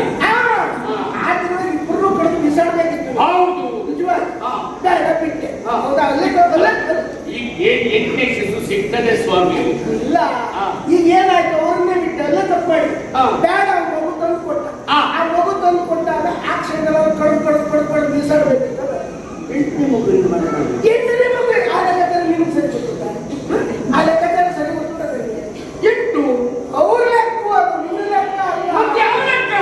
ಆದ್ರೆ ಇಬ್ಬರು ಕಡಿಮೆ ಬಿಸಾಡಬೇಕಿತ್ತು. ಹೌದು, ನಿಜವಾಗಿ ಬೇಡ ಬಿಟ್ಟೆ. ಹೌದಾ? ಈಗ 8ನೇ ಶಿಶು ಸಿಗ್ತದೆ ಸ್ವಾಮಿ. ಇಲ್ಲ, ಈಗ ಏನಾಯ್ತು, ಅವ್ರನ್ನೇ ಬಿಟ್ಟೆ, ಎಲ್ಲ ತಪ್ಪು ಮಾಡಿ ಬೇಡ. ಅವ್ರ ಮಗು ತಂದು ಕೊಟ್ಟ. ಆ ಮಗು ತಂದು ಕೊಟ್ಟಾಗ ಆ ಕ್ಷಣದಲ್ಲಿ ಕಡ್ದು ಬಿಸಾಡಬೇಕಿತ್ತು. 8ನೇ ಮಗು 8ನೇ ಮಗು ಆ ಲೆಕ್ಕಾಚಾರ ನಿಮ್ಗೆ ಸರಿ ಗೊತ್ತುತ್ತಾ? ಆ ಲೆಕ್ಕಾಚಾರ ಸರಿ ಗೊತ್ತುತ್ತಾ? 8 ಅವ್ರ ಲೆಕ್ಕ, ಅದು ನಿನ್ನ ಲೆಕ್ಕ ಅಲ್ಲ. ಮತ್ತೆ ಯಾವ ಲೆಕ್ಕ?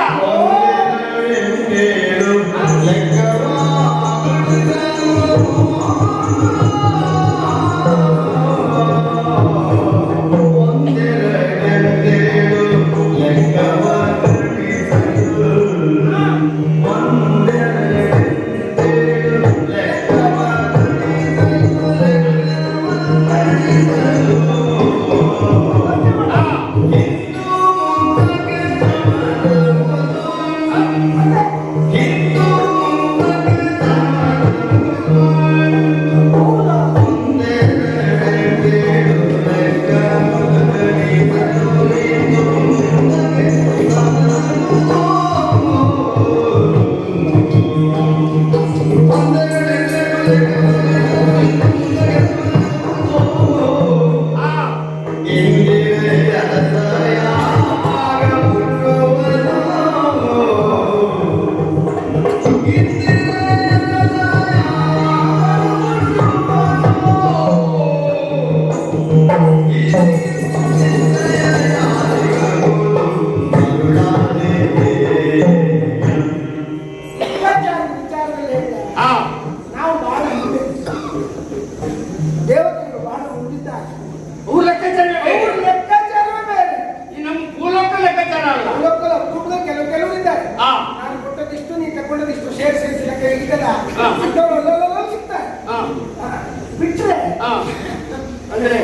ಅಂದ್ರೆ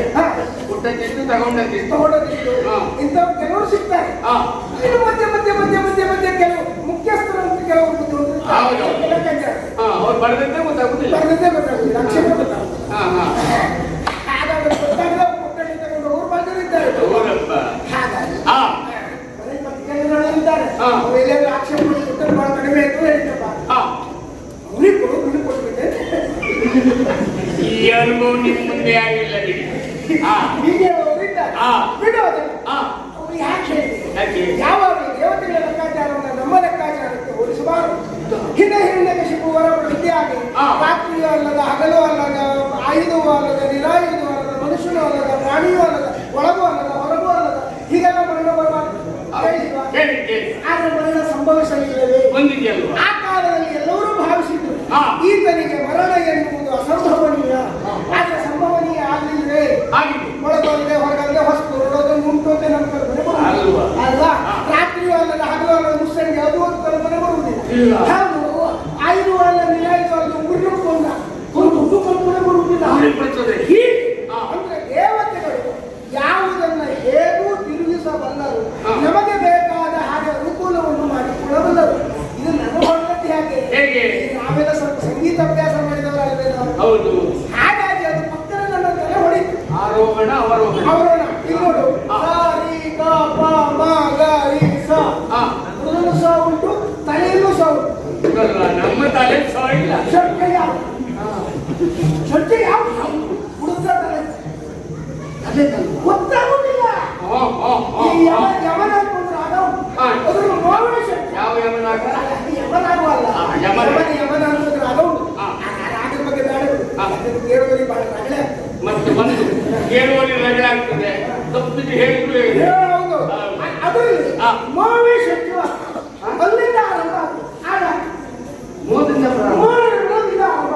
ಕೊಟ್ಟದ್ದು ತಗೊಂಡದ್ದು ಇಂಥವ್ರು ಕೆಲವರು ಸಿಗ್ತಾರೆ. ಇನ್ನು ಮಧ್ಯೆ ಕೆಲವು ಮುಖ್ಯಸ್ಥರು ಅಂತ ಕೆಲವರು ಅವ್ರು ಬರೆದಂತೆ ಗೊತ್ತಾಗುದಿಲ್ಲ. ಅಕ್ಷರ ಗೊತ್ತಾಗುದಿಲ್ಲ. ಹಾಗಾದ್ರೆ ಗೊತ್ತಾಗಲ್ಲ, ಕೊಟ್ಟಲ್ಲಿ ತಗೊಂಡು ಅವ್ರು ಬಂದಿದ್ದಾರೆ. ಇದ್ದಾರೆ ಎಲ್ಲರೂ ಆಕ್ಷೇಪ ಕೊಟ್ಟರು ಬಹಳ ಕಡಿಮೆ ಆಯ್ತು ಹೇಳ್ತಪ್ಪ. ಅವನಿಗೆ ಕೊಟ್ಬಿಟ್ಟೆ. ಈ ಅನುಭವ ನಿಮ್ ಮುಂದೆ ಆಗಿಲ್ಲ ಬಿಡಿ. ಹೀಗೆ ಬಿಡೋದು ಅವ್ರು ಯಾಕೆ ಯಾವಾಗ ದೇವತೆಗಳ ಲೆಕ್ಕಾಚಾರವನ್ನು ನಮ್ಮ ಲೆಕ್ಕಾಚಾರಕ್ಕೆ ಹೋಲಿಸಬಾರದು. ಹಿರಣ್ಯಕಶಿಪು ವರಪ್ರತಿಯಾಗಿ ರಾತ್ರಿಯೂ ಅಲ್ಲದ ಹಗಲು ಅಲ್ಲದ ಆಯುಧವೂ ಅಲ್ಲದ ನಿರಾಯುಧವೂ ಅಲ್ಲದ ಮನುಷ್ಯನೂ ಅಲ್ಲದ ಪ್ರಾಣಿಯೂ ಅಲ್ಲದ ಒಳಗೂ ಅಲ್ಲದ ಹೊರಗೂ ಅಲ್ಲದ ಹೀಗೆಲ್ಲ ಮರಣ ಬರಬಾರದು. ಆದ್ರೆ ಮರಣ ಸಂಭವಿಸಲಿಲ್ಲವೇ? ಆ ಕಾಲದಲ್ಲಿ ಎಲ್ಲರೂ ಭಾವಿಸಿದ್ರು ಈತನಿಗೆ ಮರಣ ಎನ್ನುವುದು ಅಸಂಭವನೀಯ. ಆದ್ರೆ ಸಂಭವನೀಯ ಆಗಲಿಲ್ಲವೇ? ಒಳಗಲ್ಲದೆ ಹೊರಗಲ್ಲದೆ ಹೊಸ್ತು ಹೊರಡೋದನ್ನು ಉಂಟು ಅಂತ ನಮ್ಮ ಕಲ್ಪನೆ ಬರುವುದಿಲ್ಲ ಅಲ್ವಾ? ರಾತ್ರಿಯೂ ಅಲ್ಲದ ಹಗಲು ಅಲ್ಲದ ಮುಸ್ಸಂಗೆ ಅದು ಒಂದು ಕಲ್ಪನೆ ಬರುವುದಿಲ್ಲ. ಹಾಗೂ ಆಯುಧ ಅಲ್ಲ ನಿರಾಯುಧ ಅಲ್ಲ ಉರುಳುಕೊಂಡ ಒಂದು ಕಲ್ಪನೆ ಬರುವುದಿಲ್ಲ. ಅಂದ್ರೆ ದೇವತೆಗಳು ಯಾವುದನ್ನ ಹೇಗೂ ತಿರುಗಿಸಬಲ್ಲರು, ನಮಗೆ ಬೇಕಾದ ಹಾಗೆ ಅನುಕೂಲವನ್ನು ಮಾಡಿಕೊಳ್ಳಬಲ್ಲರು. ಇದು ನನ್ನ ಹೊರಗಟ್ಟಿ ಹೇಗೆ ನಾವೆಲ್ಲ ಸ್ವಲ್ಪ ಸಂಗೀತ ಅಭ್ಯಾಸ ಮಾಡಿದವರಲ್ವೇ ನಾವು? ಹೌದು. ಹಾಗಾಗಿ ಅದು ಪಕ್ಕದ ನನ್ನ ತಲೆ ಹೊಡಿತು. ಆರೋಹಣ ಅವರೋಹಣ. ಇದು ನೋಡು, ರಿ ಗ ಪ ಮ ಗ ರಿ ಸ. ಮೃದಲು ಸ ಉಂಟು, ತಲೆಯಲ್ಲೂ ಸ ಉಂಟು. ನಮ್ಮ ತಲೆ ಸ ಇಲ್ಲ. ಷಡ್ಜ ಯಾವ ಹುಡುಗ ತಲೆ ಅದೇ ಗೊತ್ತಾಗುದಿಲ್ಲ. ಯಮನ ಅಂತಂದ್ರೆ ಅದ್ರ ಮೋವೇಶ ಯಾವ ಯಮನಾಗ? ಯಮನಾಗುವಲ್ಲ, ಯಮನ ಅಂತಂದ್ರೆ ಅದೌದು. ಅದ್ರ ಬಗ್ಗೆ ಬೇಡ, ಕೇಳುವಲ್ಲಿ ಬಹಳ ರಗಳೆ ಮತ್ತೆ ಬಂದು ಕೇಳುವಲ್ಲಿ ರಗಳೆ ಆಗ್ತದೆ. ತಪ್ಪಿಗೆ ಹೇಳಿದ್ರು ಹೌದು. ಅದರಲ್ಲಿ ಮೋವೇಶ ಅಲ್ಲಿಂದ ಆರಂಭ ಆಗ ಮೋದಿಂದ ಆರಂಭ.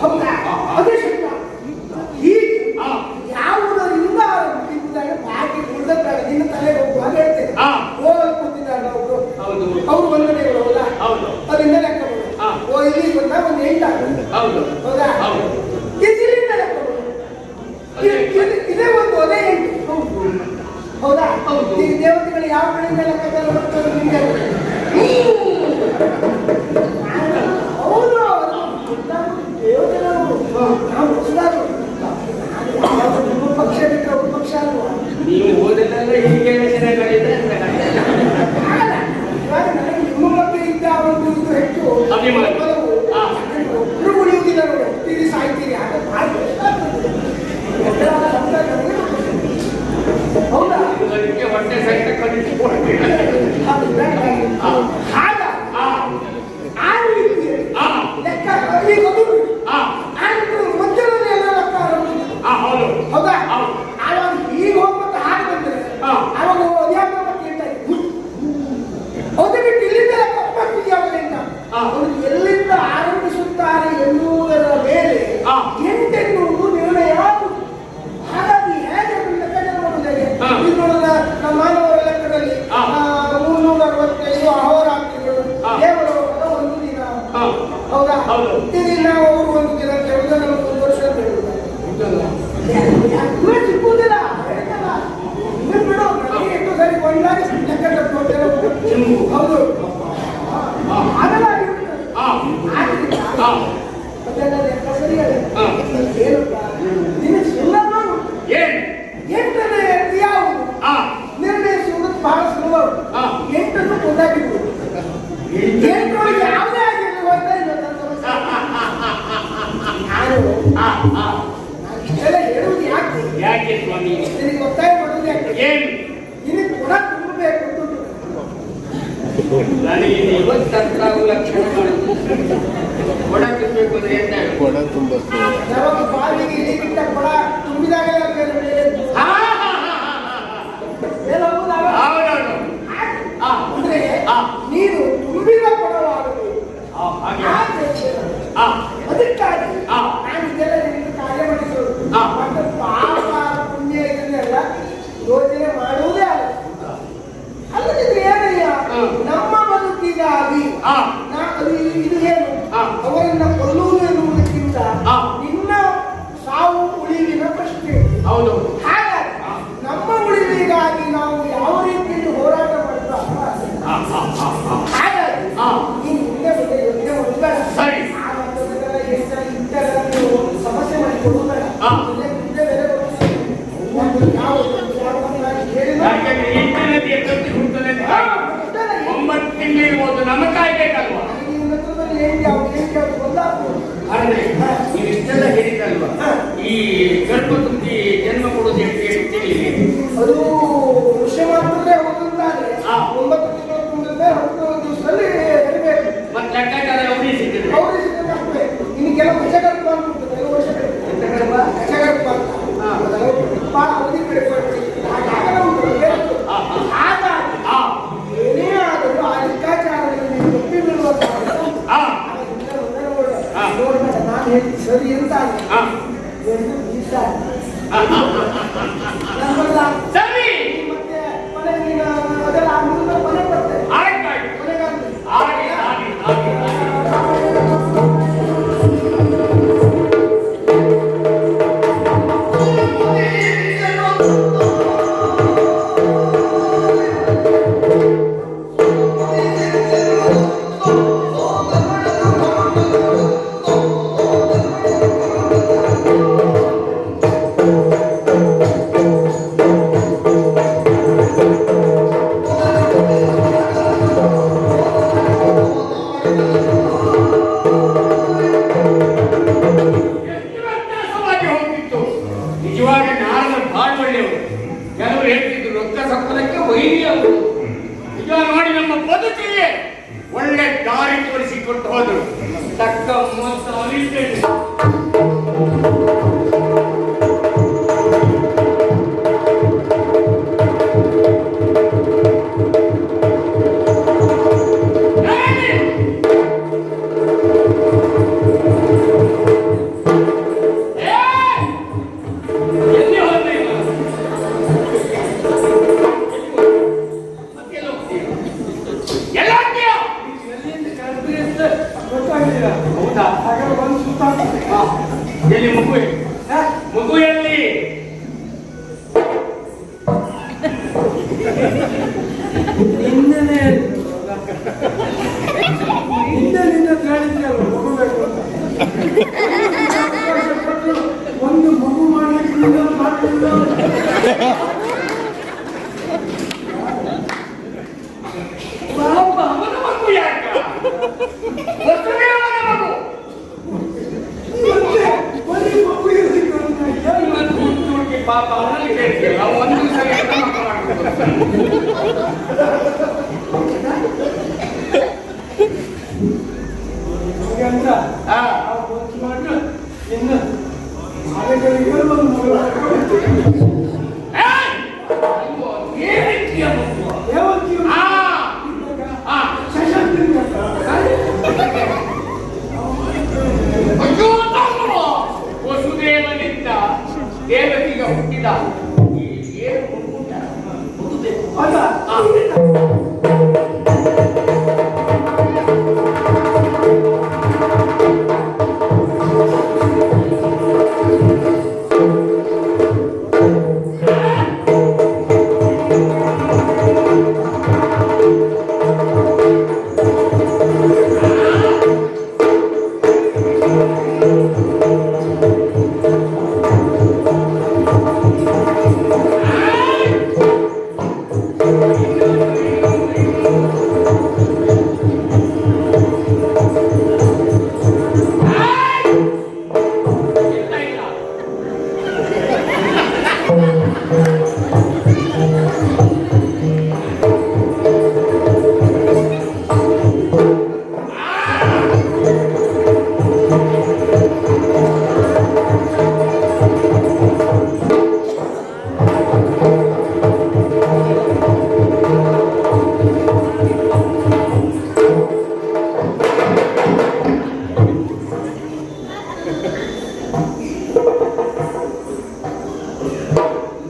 ಹೌದಾ? ಅದೇ ಶಬ್ದ. ಹೀಗೆ ಯಾವುದರಿಂದ ಆರಂಭಿಸಿದ್ದಾರೆ ಬಾಕಿ ಉಳಿದ ನಿನ್ನ ತಲೆ ಹೋಗುವಾಗ ಹೇಳ್ತೇನೆ. ಹೋಗಲು ಕೂತಿದ್ದಾರೆ ಅವರು ಬಂದನೆಗಳಲ್ಲ, ಅದರಿಂದ ಲೆಕ್ಕ ಬರೋದು. ಇಲ್ಲಿ ಬಂದ ಒಂದು 8 ಹೌದಾ? ಇಲ್ಲಿಂದ ಲೆಕ್ಕ ಬರೋದು. ಇದೇ ಒಂದು ಅದೇ 8. ಯಾವ ಕಡೆಯಿಂದ ಲೆಕ್ಕಾಚಾರ ಬರ್ತದೆ ನಿಮಗೆ? ಹೌದು, ದೇವತೆಗಳು ನಾವು ಹೊಸದಾದ್ರು ನಿಮ್ಮ ಪಕ್ಷ ಬಿಟ್ಟರೆ ಒಂದು ಪಕ್ಷ ಅಲ್ವಾ? ನೀವು ಓದಲೆಲ್ಲ ಹೀಗೆ ರಚನೆಗಳಿದೆ ಅಂತ ಇವಾಗ ನನಗೆ ನಿಮ್ಮ ಬಗ್ಗೆ ಇದ್ದ ಒಂದು ಇದು ಹೆಚ್ಚು ಅಭಿಮಾನ. ಒಬ್ಬರು ಉಳಿಯುವುದಿಲ್ಲ ನೋಡಿ, ಹೋಗ್ತೀರಿ ಸಾಯ್ತೀರಿ ಆಗ ಭಾಳ ಹೌದಾ? ಅದಕ್ಕೆ ಹೊಟ್ಟೆ ಸಹಿತ ಕಲಿತು ಹಾಗ ಆ ರೀತಿ ಲೆಕ್ಕ ಈಗ ಮಧ್ಯದಲ್ಲಿ ಎಲ್ಲ ಲೆಕ್ಕ ಹೌದು ಹೌದಾ? ಆವಾಗ ಈಗ ಹೋಗ್ಬೇಕು ಹಾಗೆ ಬಂದ್ರೆ ಆವಾಗ ಅದ್ಯಾವ ಮತ್ತೆ ಹೇಳ್ತಾ ಇದ್ರು ಹೌದು ಬಿಟ್ಟು ಇಲ್ಲಿಂದ ಲೆಕ್ಕ ಹೋಗ್ತಿದ್ಯಾವಲ್ಲಿಂದ ಅವರು ಎಲ್ಲಿಂದ ಆರಂಭಿಸುತ್ತಾರೆ ಎನ್ನುವುದರ ಮೇಲೆ ಎಂತೆನ್ನುವುದು ನಿರ್ಣಯ ಆಗುವುದು. ಹಾಗಾಗಿ ಹೇಗೆ ಲೆಕ್ಕಾಚಾರ ಮಾಡುವುದು ಹೇಗೆ? ಇದು ನೋಡಿದ ನಮ್ಮ ಮಾನವರ ಲೆಕ್ಕದಲ್ಲಿ 365 ಅಹೋರಾತ್ರಿಗಳು ದೇವರು ಒಂದು ದಿನ ಹೌದಾ? ಈಗ ನಾವು ಅವರು ಒಂದು ದಿನ ಕೆಲಸ ನಮಗೆ ಒಂದು ವರ್ಷ ಅಂತ ಹೇಳುವುದಿಲ್ಲ ಸಿಕ್ಕುವುದಿಲ್ಲ ಬಿಡು ಎಷ್ಟು ಸರಿ ಒಂದಾಗಿ ಲೆಕ್ಕ ತಪ್ಪುತ್ತೇವೆ. ಹೌದು ಅದೆಲ್ಲ ಅದೆಲ್ಲ ಲೆಕ್ಕ ಸರಿಯಲ್ಲ. ಏನಪ್ಪ ನಿನಗೆ ಸುಲಭ ಎಂಟನೇ ಯಾವುದು ನಿರ್ಣಯಿಸುವುದು ಬಹಳ ಸುಲಭ. ಎಂಟನ್ನು ಒಂದಾಗಿದ್ದು ಎಂಟರೊಳಗೆ ಯಾವುದೇ ಆಗಿರಲಿ ಹೋಗ್ತಾ ಇಲ್ಲ ನಾನು ಇಷ್ಟೆಲ್ಲ ಹೇಳುವುದು ಯಾಕೆ ಸ್ವಾಮಿ? ನಿನಗೆ ಒತ್ತಾಯ ಮಾಡುವುದು ಯಾಕೆ? ನಿನಗೆ ಗುಣ ತುಂಬಬೇಕು ನನಗೆ ಇವತ್ತು ಲಕ್ಷಣ ಕೊಡ ತುಂಬಬೇಕು ಅಂದ್ರೆ ಎಂತ ಕೊಡ ತುಂಬ ಯಾವಾಗ ಬಾವಿಗೆ ಇಳಿಗಿಟ್ಟ ಕೊಡ ತುಂಬಿದಾಗಲೇ ಅಂದ್ರೆ ನೀನು ತುಂಬಿದ ಕೊಡವಾಗಬೇಕು. ಅದಕ್ಕಾಗಿ ನಾನು ಇದೆಲ್ಲ ನಿಮಗೆ ಕಾರ್ಯ ಮಾಡಿಸೋದು ಮತ್ತೆ ಪಾಪ ಪುಣ್ಯ ಇದನ್ನೆಲ್ಲ ಯೋಚನೆ ಮಾಡುವುದೇ ಅಲ್ಲ. ಅಲ್ಲದಿದ್ರೆ ಏನಯ್ಯ ನಮ್ಮ ಬದುಕಿಗಾಗಿ ಇದು ಏನು ಅವರನ್ನ ಕೊಲ್ಲುವುದು ಎನ್ನುವುದಕ್ಕಿಂತ ನಿನ್ನ ಸಾವು ಉಳಿವಿನ ಪ್ರಶ್ನೆ. ಹೌದು. ಹಾಗಾಗಿ ನಮ್ಮ ಉಳಿವಿಗಾಗಿ ನಾವು ಯಾವ ರೀತಿಯಲ್ಲಿ ಹೋರಾಟ ಮಾಡ್ತಾ ಹಾಗಾಗಿ ನೀನು ಮುಂದೆ ಮುಂದೆ ಯೋಚನೆ ಮಾಡಬೇಡ. ನೀವು ಸಮಸ್ಯೆ ಮಾಡಿಕೊಳ್ಳಬೇಡ. ಮುಂದೆ ಬೆಲೆ ಒಂಬತ್ತು ತಿಂಗಳಿರ್ಬೋದು ನಮ್ಮ ಕಾಯ್ಬೇಕಲ್ವಾ? ನೀವು ಇಷ್ಟೆಲ್ಲ ಹೇಳಿದಲ್ವಾ? ಈ ಗರ್ಭ ತುಂಬಿ ಜನ್ಮ ಕೊಡೋದು ಅದು ವಿಷಯ ಮಾತ್ರ ಹೋಗುತ್ತಾರೆ. 9 ತಿಂಗಳು ತುಂಬಿದ್ರೆ 10 ದಿವಸದಲ್ಲಿ ಹೆರಬೇಕು. ಮತ್ತೆ ಲೆಕ್ಕಾಚಾರ ಅವರಿಗೆ ಸಿಕ್ಕಿದ್ರೆ ಇನ್ನು ಕೆಲವು ವಿಷಯಗರ್ಭ ಅಂತ ಕೆಲವು ವರ್ಷಗರ್ಭ ಬಹಳ ಅವಧಿ ಬೇಕು. ಏನೇ ಆದರೂ ಆ ಲೆಕ್ಕಾಚಾರದಲ್ಲಿ ಒಪ್ಪಿ ಬೀಳುವ ನೋಡ್ಬೇಡ. ನಾನು ಹೇಳಿ ಸರಿ ಅಂತ ಸರಿ ಮತ್ತೆ ಮನೆ ನೀನು ಅದೆಲ್ಲ ಆ ಮುಂದೆ ಮನೆ ಬರ್ತೇನೆ. ಒಳ್ಳೆ ದಾರಿ ತೋರಿಸಿಕೊಟ್ಟು ಹೋದರು. ತಕ್ಕ ಮೋಸ ಅರಿತೇನೆ. ಎಲ್ಲಿ ಮಗು? ಮಗು ಎಲ್ಲಿ? ಹೇಳಿದ್ದೆ ಅಲ್ವ ಮಗು ಬೇಕು ಅಂತ. ಒಂದು ಮಗು ಮಾಡಲಿಕ್ಕೆ ಮಾಡಲಿಲ್ಲ. ಅವನ ಮಗು ಯಾಕ ವಸುದೇವನ ಮಗು ಬರೀ ಮಗು ಇರಲಿಕ್ಕೆ ಪಾಪ ಅವನಲ್ಲಿ ಕೇಳ್ತೀವಿ ನಾವು ಒಂದು ಸರಿ ಅಂತ ಮಾಡಿದ್ರೆ ಇನ್ನು ಮನೆಗಳಿಗೆ ಒಂದು ಮಗಳು ವಸುದೇವನಿಂದ ದೇವಕಿಗೆ ಹುಟ್ಟಿದ ಏನು ಹುಟ್ಟುಂಟ ಅಲ್ಲ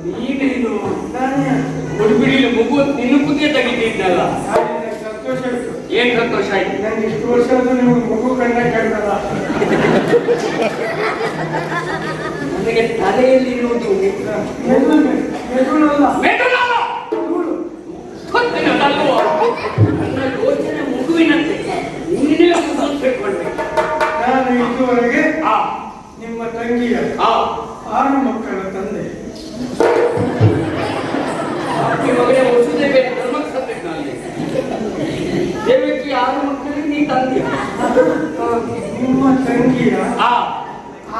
ನೀನೇನು ಹುಡುಗಿಡಿಲಿ ಮಗು ನಿನ್ನ ಕುದಿಯ ತೆಗಿತಿದ್ದಲ್ಲ ಸಂತೋಷ ಆಯ್ತು. ಏನ್ ಸಂತೋಷ ಆಯ್ತು ನಂಗೆ ಇಷ್ಟು ವರ್ಷ ಆದ್ರೂ ನೀವು ಮಗು ಕಂಡ ಕೇಳ್ತಲ್ಲ. ನನಗೆ ತಲೆಯಲ್ಲಿರುವುದು ಮೆದುಳಲ್ಲ ಮೆದುಳಲ್ಲ. ಗೊತ್ತಿಲ್ಲದಲ್ವೋ? ನನ್ನ ಯೋಚನೆ ಮಗುವಿನಂತೆ ನೀನೇ ಮಗು ತಿಳ್ಕೊಂಡೆ. ನಾನು ಇದುವರೆಗೆ ಆ ನಿಮ್ಮ ತಂಗಿಯ ಆ 6 ಮಕ್ಕಳ ತಂದೆ. ಈ ಮಗನೇ ವಸುದೇವ ಧರ್ಮಕ್ಕೆ ಸತ್ತಕ್ಕೆ ನಾನು ದೇವಕ್ಕೆ 6 ಮಕ್ಕಳಿಗೆ ನೀ ತಂದೆ. ನಿಮ್ಮ ತಂಗಿಯ ಆ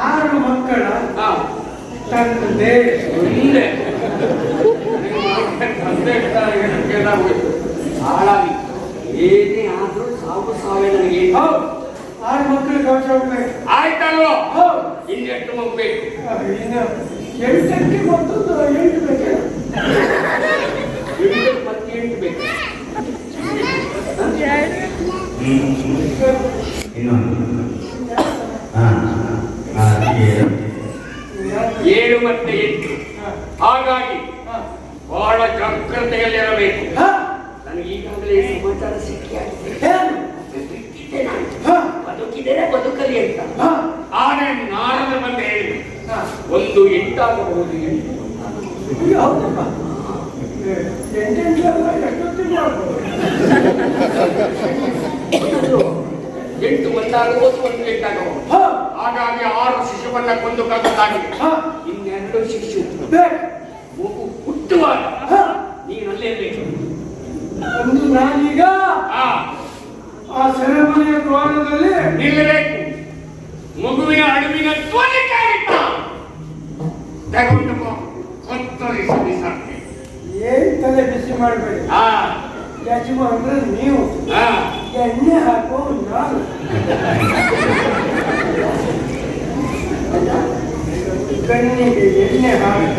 6 ಮಕ್ಕಳ ಆ ತಂದೆ. ಒಂದೇ ತಂದೆ ಕೇಳಾಗೋಯ್ತು ಹಾಳಾಗಿ ಏನೇ ಆದ್ರೂ ಸಾವೇ ನನಗೆ ಹೌದು 6 ಮಕ್ಕಳಿಗೆ ಅವಶ್ಯ ಹೋಗ್ಬೇಕು. ಆಯ್ತಲ್ವೋ? ಹೌದು ಇನ್ನೆಷ್ಟು ಮಗು ಬೇಕು? ಇನ್ನು 8ಕ್ಕೆ ಮತ್ತೊಂದು 8 ಬೇಕು. 8 ಮತ್ತೆ 8 ಬೇಕು. ಏಳು ಮತ್ತೆ 8. ಹಾಗಾಗಿ ಬಹಳ ಜಾಗ್ರತೆಯಲ್ಲಿರಬೇಕು. ನನಗೆ ಈಗಾಗಲೇ ಸಮಾಚಾರ ಸಿಕ್ಕಿ ಬದುಕಿದರೆ ಬದುಕಲಿ ಅಂತ. ಆದ್ರೆ ನಾರದ ಬಂದು ಹೇಳಿ ಒಂದು 8 ಆಗಬಹುದು. 8 ಒಂದಾಗಬಹುದು, ಒಂದು 8 ಆಗಬಹುದು. ಹಾಗಾಗಿ 6 ಶಿಶುವನ್ನ ಕೊಂದು ಕದ್ದಾಗಿದೆ. ಇನ್ನೆರಡು ಶಿಶು ಮಗು ಹುಟ್ಟುವಾಗ ನೀನಲ್ಲೇ ಬೇಕು. ಒಂದು ನಾನೀಗ ಆ ಸೆರೆಮನೆಯ ದ್ವಾರದಲ್ಲಿ ನಿಲ್ಲಬೇಕು. ಮಗುವಿನ ಅಡುವಿನ ಧ್ವನಿ ಕೇಳಿತ್ತ ತಗೊಂಡು ಕೊತ್ತರಿಸಿ ಬಿಸಾಕ್ತೇನೆ. ಏನ್ ತಲೆ ಬಿಸಿ ಮಾಡಬೇಡಿ. ಯಜಮಾನ್ರೆ ನೀವು ಎಣ್ಣೆ ಹಾಕೋ ನಾನು. ಕಣ್ಣಿಗೆ ಎಣ್ಣೆ ಹಾಕ.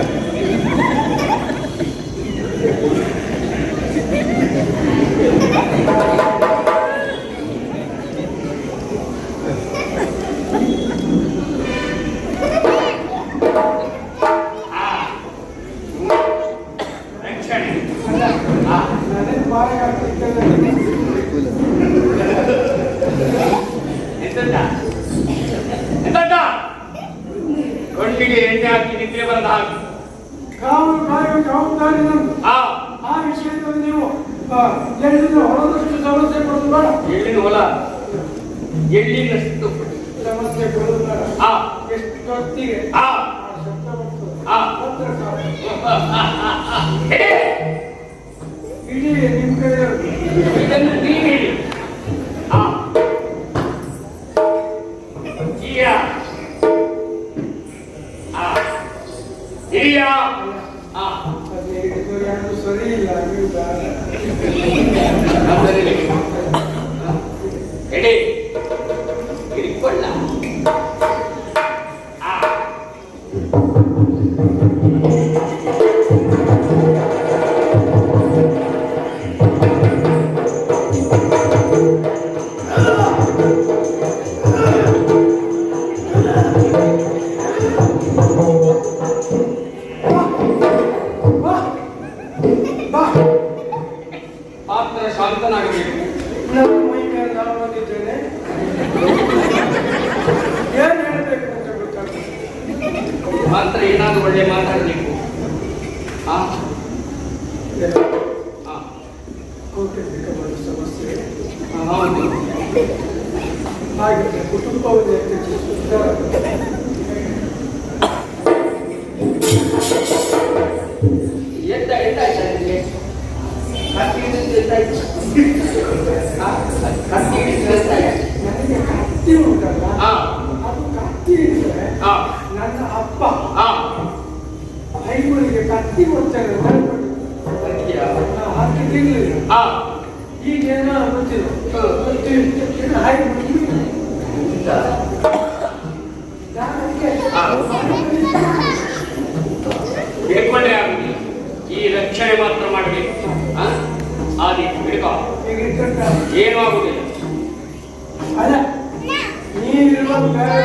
ಕಣ್ಣಿಗೆ ಎಣ್ಣೆ ಹಾಕಿ ನಿದ್ರೆ ಬರದ ಹಾಗೆ ಕಾವು ಕಾಯುವ ಜವಾಬ್ದಾರಿ ನಮ್ದು. ಆ ವಿಷಯದಲ್ಲಿ ನೀವು ಎಳ್ಳಿನ ಹೊಲದಷ್ಟು ಸಮಸ್ಯೆ ಕೊಡೋದು ಬೇಡ. ಎಳ್ಳಿನ ಹೊಲ ಎಳ್ಳಿನಷ್ಟು ಸಮಸ್ಯೆ ಬರುವುದರ ಆ ಎಷ್ಟು ಹೊತ್ತಿಗೆ ಆ ಶಬ್ದ ಬರ್ತದೆ. ಆ ಪತ್ರ ಕಾವ್ಯ. ಹೇಳಿ. ಇಡೀ ನಿಮ್ಮ ಕೈಯಲ್ಲಿ ಇದನ್ನು ನೀನು ಹೇಳಿ. ಆ ಹಿರಿಯ ಆ ಹಿರಿಯ ಆ ಅದೇ ಇದು ಯಾರು ಸರಿ ಇಲ್ಲ ನೀವು ಹೇಳಿ ಹಿಡ್ಕೊಳ್ಳ ಆ ಪಾತ್ರ ಶಾಂತನಾಗಬೇಕು. ನನ್ನ ಮೈ ಮೇಲೆ ನಾನು ಬಂದಿದ್ದೇನೆ. ಏನು ಹೇಳಬೇಕು ಅಂತ ಗೊತ್ತಾಗ್ತದೆ. ಮಾತ್ರ ಏನಾದ್ರು ಒಳ್ಳೆ ಮಾತಾಡಬೇಕು. ಆ ಆ ಕೌಟುಂಬಿಕವಾದ ಸಮಸ್ಯೆ ಹೌದು. ಹಾಗೆ ಕುಟುಂಬವನ್ನು ಹೆಚ್ಚಿಸುತ್ತಾರೆ. ಎಂತಾಯ್ತಾ ನಿಮಗೆ? ಕತ್ತಿ ಹಿಡಿದು ಎಂತಾಯ್ತು? ಕತ್ತಿ ಹಿಡಿದು ಎಂತಾಯ್ತು? ನನಗೆ ಕತ್ತಿ ಉಂಟಲ್ಲ, ಆ ಅದು ಕತ್ತಿ ಇದ್ರೆ ಆ ನನ್ನ ಅಪ್ಪ ಆ ಐಗುಳಿಗೆ ಕತ್ತಿ ಕೊಡ್ತಾರೆ ಅಂತ ಕತ್ತಿಯ ಹಾಕಿದ್ದಿರಲಿಲ್ಲ. ಆ ಈಗೇನೋ ಗೊತ್ತಿಲ್ಲ. ಬೇಕೊಂಡೇ ಆಗುದಿಲ್ಲ. ಈ ರಕ್ಷಣೆ ಮಾತ್ರ ಮಾಡಬೇಕು. ಆದಿ ಹಿಡ್ಕೊ, ಏನೂ ಆಗುದಿಲ್ಲ. ಅಲ್ಲ ನೀನಿರುವ ಬೇರೆ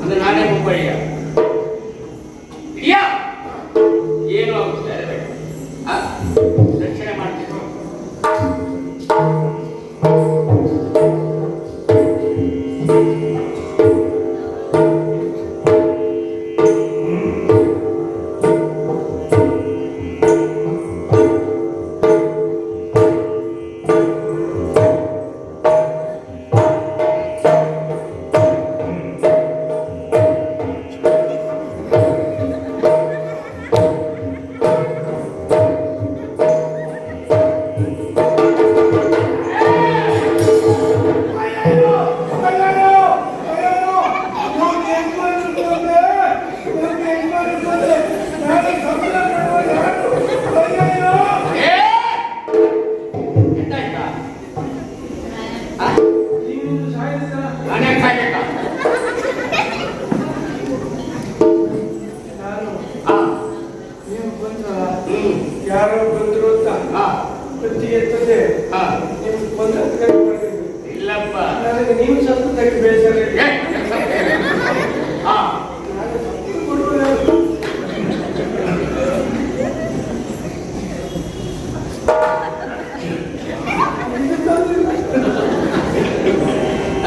ಅಂದ್ರೆ ನಾನೇ ಮುಬ್ಬಳಿಯ ಹಿಡಿಯ ಏನೂ ಆಗುದಿಲ್ಲ. ರಕ್ಷಣೆ ಮಾಡ್ತೀನಿ. ಯಾರೋ ಬಂದ್ರು ಅಂತ ಪ್ರತಿ ಎತ್ತದೆ ನೀವು ಬಂದ ಇಲ್ಲಪ್ಪ, ನನಗೆ ನೀವು ಸತ್ತಕ್ಕೆ ಬೇಸರ ಇಲ್ಲ.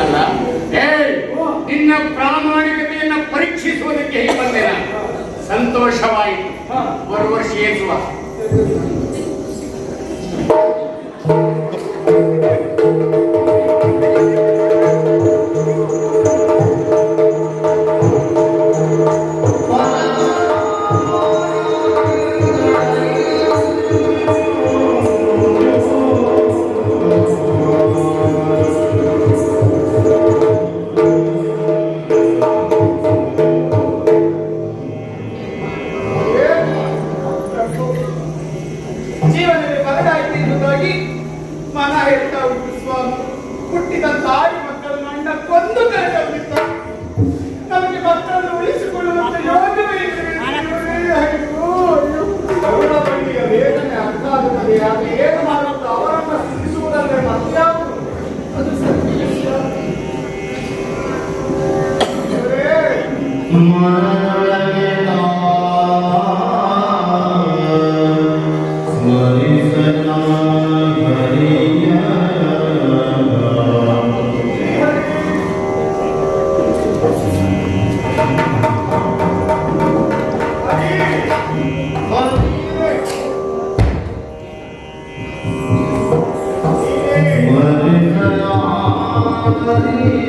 ಅಲ್ಲ ನಿನ್ನ ಪ್ರಾಮಾಣಿಕತೆಯನ್ನು ಪರೀಕ್ಷಿಸುವುದಕ್ಕೆ ಹೇಗೆ ಬಂದೆ ನಾನು. ಸಂತೋಷವಾಯಿತು. ಬರುವ ವರ್ಷ ಏಸುವ ಜೀವನದಲ್ಲಿ ಬದಲಾಯಿತು ಎನ್ನುವುದಾಗಿ ಮನ ಹೇಳ್ತಾ ಉಂಟು ಸ್ವಾಮಿ. ಹುಟ್ಟಿದ ತಾಯಿ ಮಕ್ಕಳನ್ನು ಅಣ್ಣ ಕೊಂದು ಕರೆದಲ್ಲಿದ್ದ. ನಮಗೆ ಮಕ್ಕಳನ್ನು ಉಳಿಸಿಕೊಳ್ಳುವಂತ ಯೋಗವೇ ಅವರ ಬಳಿಯ ವೇದನೆ ಅರ್ಥ ಆಗುತ್ತದೆ. ಅದು ಏನು ಮಾಡುವುದು ಅವರನ್ನು ಸ್ಥಿತಿಸುವುದಂದ್ರೆ ಮತ್ಯಾವುದು? ಅದು ಸತ್ಯ.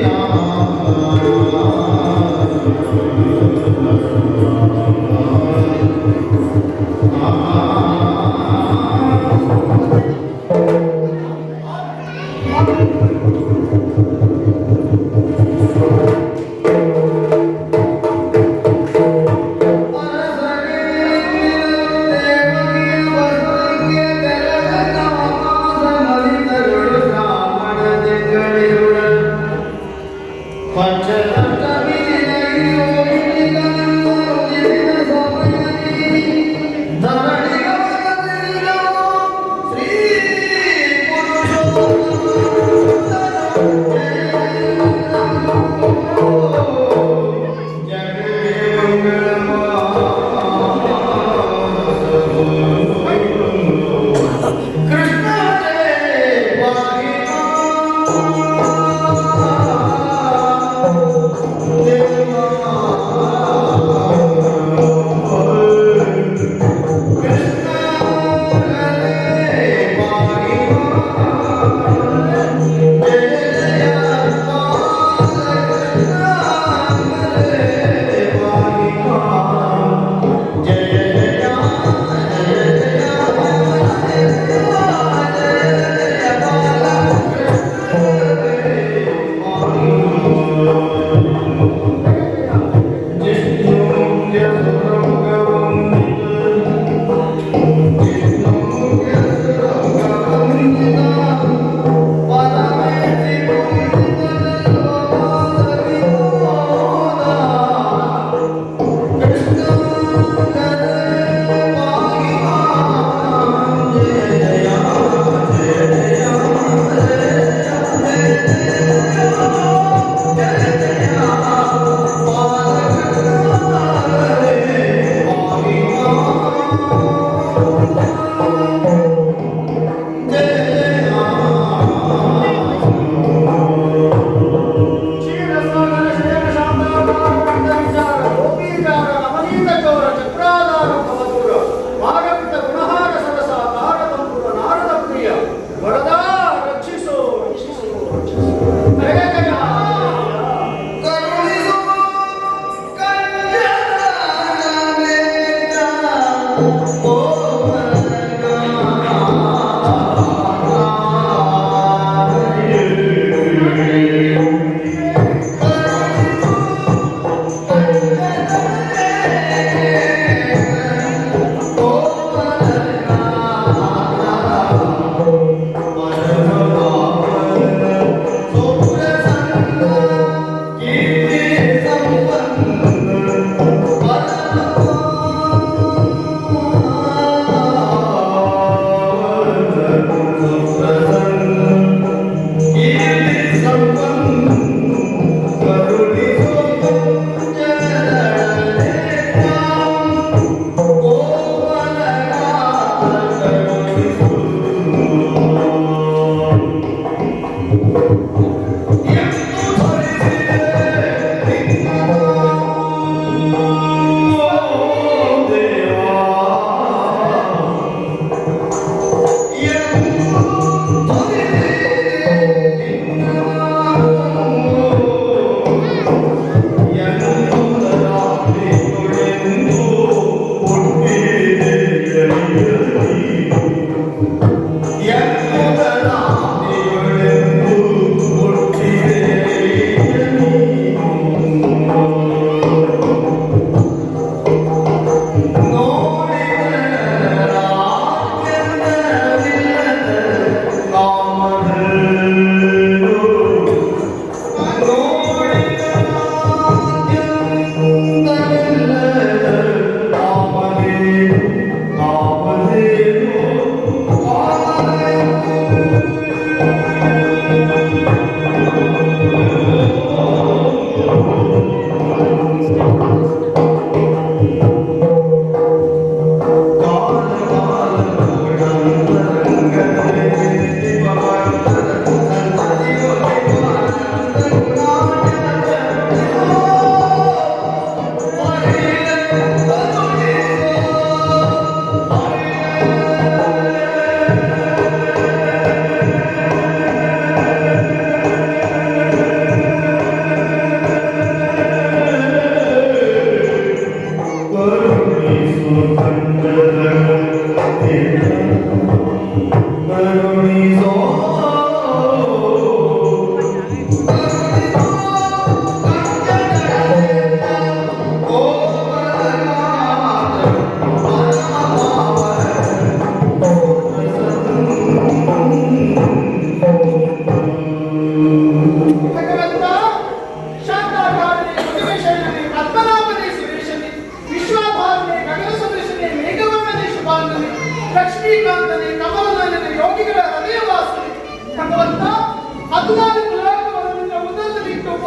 ಕೃಷ್ಣ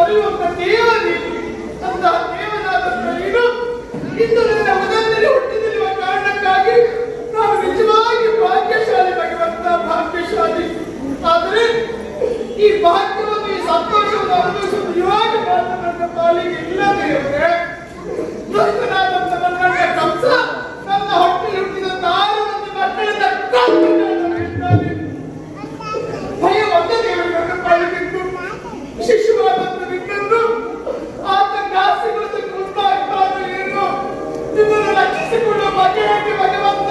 ಪೊರೆಯುವಂತ ದೇವ ನೀನು. ಅಂತಹ ದೇವನಾದಂತ ನೀನು ಇಂದು ನನ್ನ ಮನೆಯಲ್ಲಿ ಹುಟ್ಟಿದಿರುವ ಕಾರಣಕ್ಕಾಗಿ ನಾನು ನಿಜವಾಗಿ ಭಾಗ್ಯಶಾಲಿ ಭಗವಂತ, ಭಾಗ್ಯಶಾಲಿ. ಆದರೆ ಈ ಭಾಗ್ಯವನ್ನು, ಈ ಸಂತೋಷವನ್ನು ಅನುಭವಿಸುವುದು ಇವಾಗ ಮಾತ್ರ ನನ್ನ ಪಾಲಿಗೆ ಇಲ್ಲದೆ ಇರುತ್ತದೆ. ದುಷ್ಟನಾದಂತ ನನ್ನ ಕಂಸ ನನ್ನ ಹೊಟ್ಟೆಯಲ್ಲಿ ಹುಟ್ಟಿದಂತ 6 ಮಂದಿ ಮಕ್ಕಳಿಂದ ಕಳ್ಕೊಂಡಿದ್ದಾನೆ. ಭಯ ಒಂದೇ ದೇವರು ನನ್ನ ಪಾಲಿಗಿದ್ದು ಶಿಶುವಾದಂತ ನಿನ್ನನ್ನು ಆತ ಗಾಸಿಗಳನ್ನು ಮುಂದಾಗ್ತಾನೆ. ಏನು ನಿನ್ನನ್ನು ರಕ್ಷಿಸಿಕೊಳ್ಳುವ ಬಗೆ ಹೇಗೆ ಭಗವಂತ?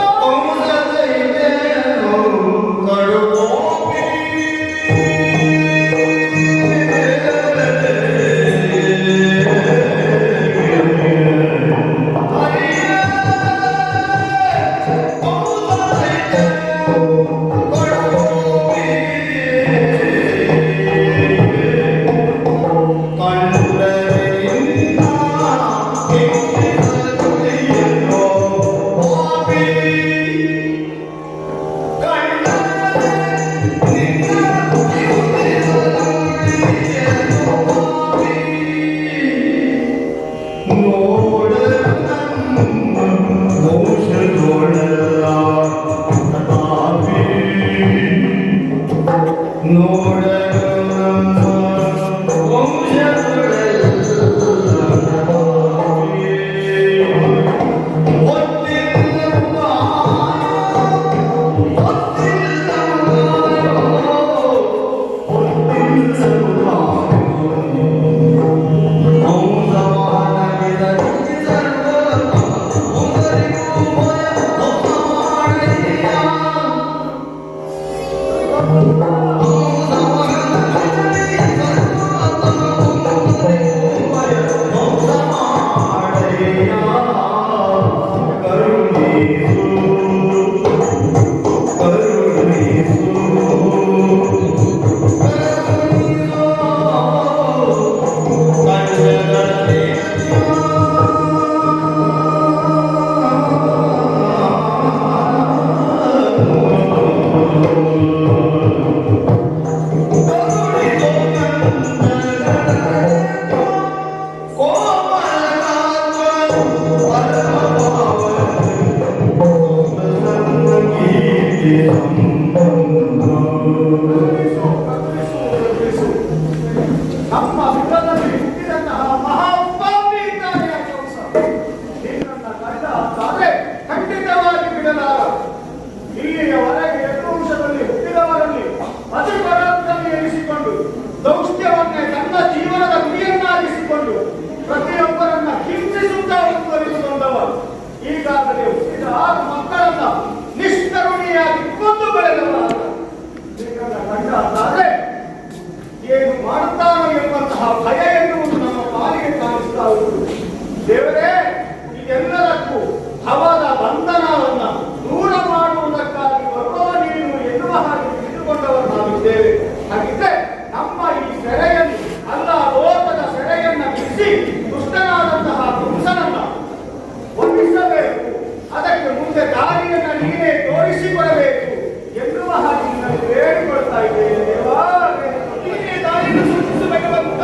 ನಮ್ಮ ವಿಧದಲ್ಲಿ ಹುಟ್ಟಿದಂತಹ ಮಹಾ ಉಪಾಪಿ ಇದ್ದಾನೆ ಆ ಕಂಸ. ನಿನ್ನನ್ನ ಕಂಡ ಅಂತಾದ್ರೆ ಖಂಡಿತವಾಗಿ ಬಿಡಲಾರ. ಇಲ್ಲಿಯವರೆಗೆ ಯದುವಂಶದಲ್ಲಿ ಹುಟ್ಟಿದವರಲ್ಲಿ ಅತಿ ಪರಾಕ್ರಮಿ ಎನಿಸಿಕೊಂಡು ದೌಷ್ಟ್ಯವನ್ನೇ ತನ್ನ ಜೀವನದ ಗುರಿಯನ್ನಾಗಿಸಿಕೊಂಡು ಪ್ರತಿಯೊಬ್ಬರನ್ನ ಹಿಂಸಿಸುತ್ತಾ ಮುಂದುವರಿಸಿಕೊಂಡವ ಈಗಾಗಲೇ ಹುಟ್ಟಿದ 6 ಮಕ್ಕಳನ್ನ ನಿಷ್ಕರುಣಿಯಾಗಿ ಕೊಂದು ಬೆಳೆದವ. ನಿನ್ನನ್ನ ಕಂಡ ಅಂತಾದ್ರೆ ಏನು ಮಾಡುತ್ತಾನೋ ಎಂಬಂತಹ ಭಯ ಎನ್ನುವುದು ನಮ್ಮ ಪಾಲಿಗೆ ಕಾಣಿಸ್ತಾ ಉಂಟು. ದೇವರೇ, ಇದೆಲ್ಲದಕ್ಕೂ ಅವನ ಬಂಧನವನ್ನ ದೂರ ಮಾಡುವುದಕ್ಕಾಗಿ ಬರುವ ನೀನು ಎನ್ನುವ ಹಾಗೆ ತಿಳಿದುಕೊಂಡವರು ನಾವಿದ್ದೇವೆ. ಹಾಗಿದ್ದರೆ ನಮ್ಮ ಈ ಸೆರೆಯನ್ನು, ಅಲ್ಲ ಲೋಕದ ಸೆರೆಯನ್ನ ಬಿಡಿಸಿ ದುಷ್ಟನಾದಂತಹ ಕಂಸನನ್ನ ಒಪ್ಪಿಸಬೇಕು. ಅದಕ್ಕೆ ಮುಂದೆ ದಾರಿಯನ್ನ ನೀನೇ ತೋರಿಸಿಕೊಡಬೇಕು ಎನ್ನುವ ಹಾಗೆ ನಿನ್ನಲ್ಲಿ ಬೇಡಿಕೊಳ್ತಾ ಇದ್ದೇನೆ. ದೇವಾ, ನೀನೇ ದಾರಿಯನ್ನು ಸೂಚಿಸು ಭಗವಂತ.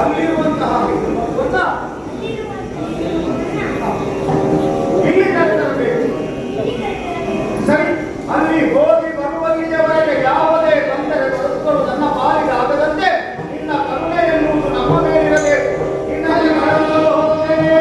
ಅಲ್ಲಿರುವಂತಹ ಹೆಣ್ಣುಮಗುವನ್ನ ಇಲ್ಲಿ ಕರೆತರಬೇಕು. ಸರಿ, ಅಲ್ಲಿ ಹೋಗಿ ಬರುವಲ್ಲಿಯವರೆಗೆ ಯಾವುದೇ ತೊಂದರೆ ಬರುತ್ತಲೂ ನನ್ನ ಪಾಲಿಗೆ ಆಗದಂತೆ ನಿನ್ನ ಕರುಣೆ ಎನ್ನುವುದು ನಮ್ಮ ಮೇಲಿರಬೇಕು. ಇನ್ನಲ್ಲಿ ಕರೆದುಕೊಂಡು ಹೋಗುತ್ತೇನೆ.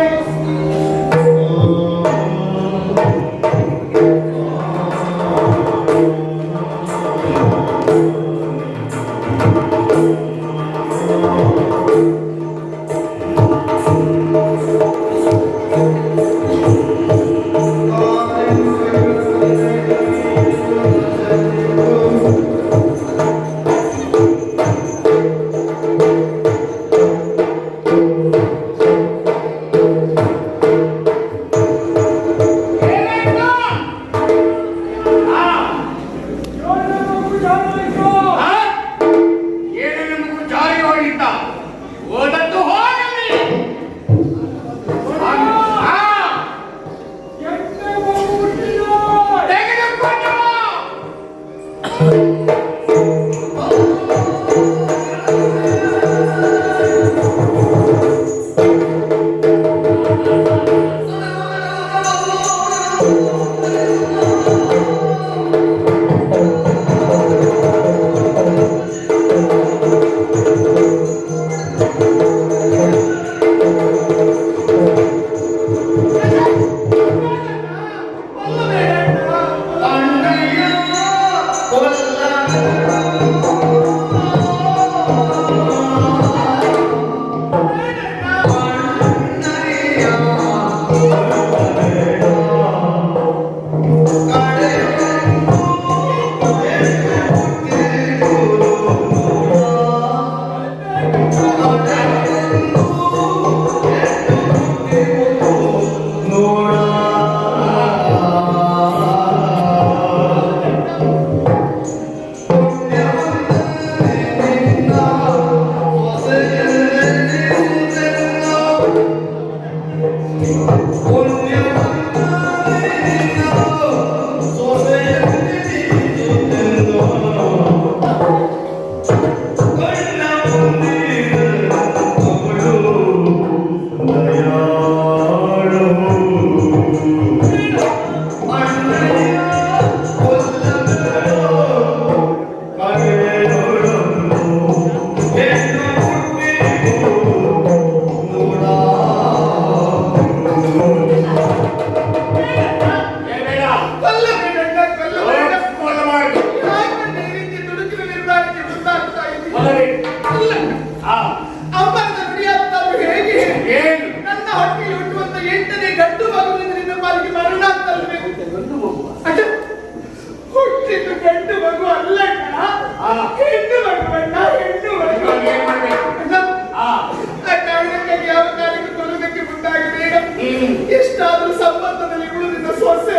ಎಷ್ಟಾದ್ರೂ ಸಂಬಂಧದಲ್ಲಿ ಉಳಿದಿದ್ದ ಸೊಸೆ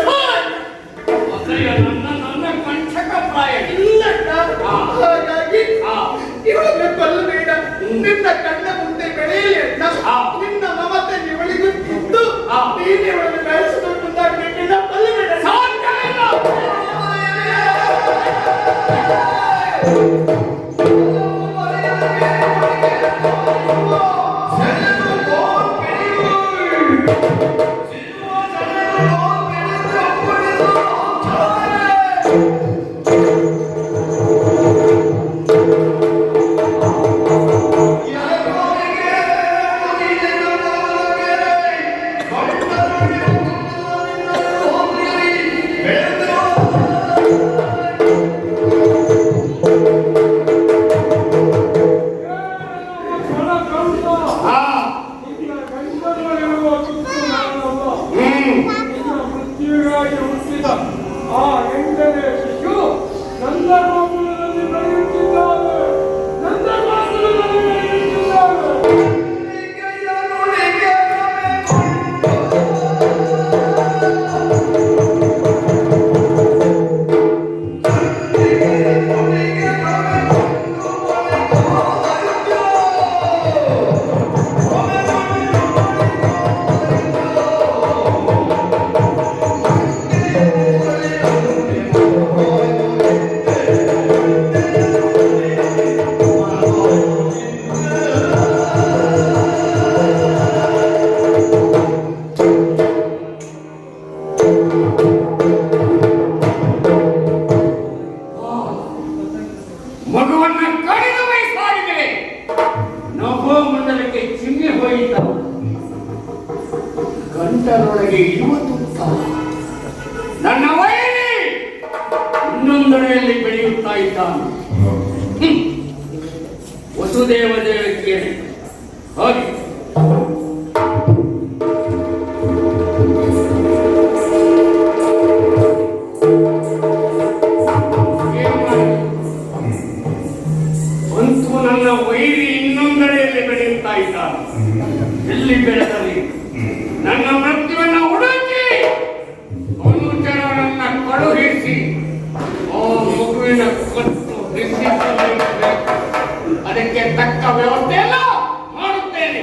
ನನ್ನ ಕಂಠಕ ಪ್ರಾಯ ಇಲ್ಲಣ್ಣ. ಹಾಗಾಗಿ ಇವಳನ್ನು ಕೊಲ್ಲಬೇಡ. ನಿನ್ನ ಕಣ್ಣ ಮುಂದೆ ಬೆಳೆಯಲಿ ಅಣ್ಣ. ನಿನ್ನ ಮಮತೆ ಇವಳಿಗೂ ಇದ್ದು ನೀನೇ ಇವಳನ್ನು ಬೆಳೆಸಿಕೊಂಡು ಮುಂದಾಗಬೇಕಿಲ್ಲ. ಕೊಲ್ಲಬೇಡ. ಯಾರೋ ನನ್ನ ವೈರಿ ಇನ್ನೊಂದೆಡೆಯಲ್ಲಿ ಬೆಳೆಯುತ್ತಾ ಇದ್ದಾನೆ. ವಸುದೇವ ದೇವಕಿಯರೇ ಹೋಗಿ ಅಂತೂ ನನ್ನ ವೈರಿ ಇನ್ನೊಂದೆಡೆಯಲ್ಲಿ ಬೆಳೆಯುತ್ತಾ ಇದ್ದಾನೆ. ಎಲ್ಲಿ ಬೆಳೆದಲ್ಲಿ ನನ್ನ ಮೃತ್ಯುವನ್ನು ಹುಡುಕಿ ಅನುಚರರನ್ನ ಕಳುಹಿಸಿ ಆ ಮಗುವಿನ ಕತ್ತು ಹಿಡಿಸಿಕೊಳ್ಳಬೇಕು. ಅದಕ್ಕೆ ತಕ್ಕ ವ್ಯವಸ್ಥೆಯಲ್ಲ ಮಾಡುತ್ತೇನೆ.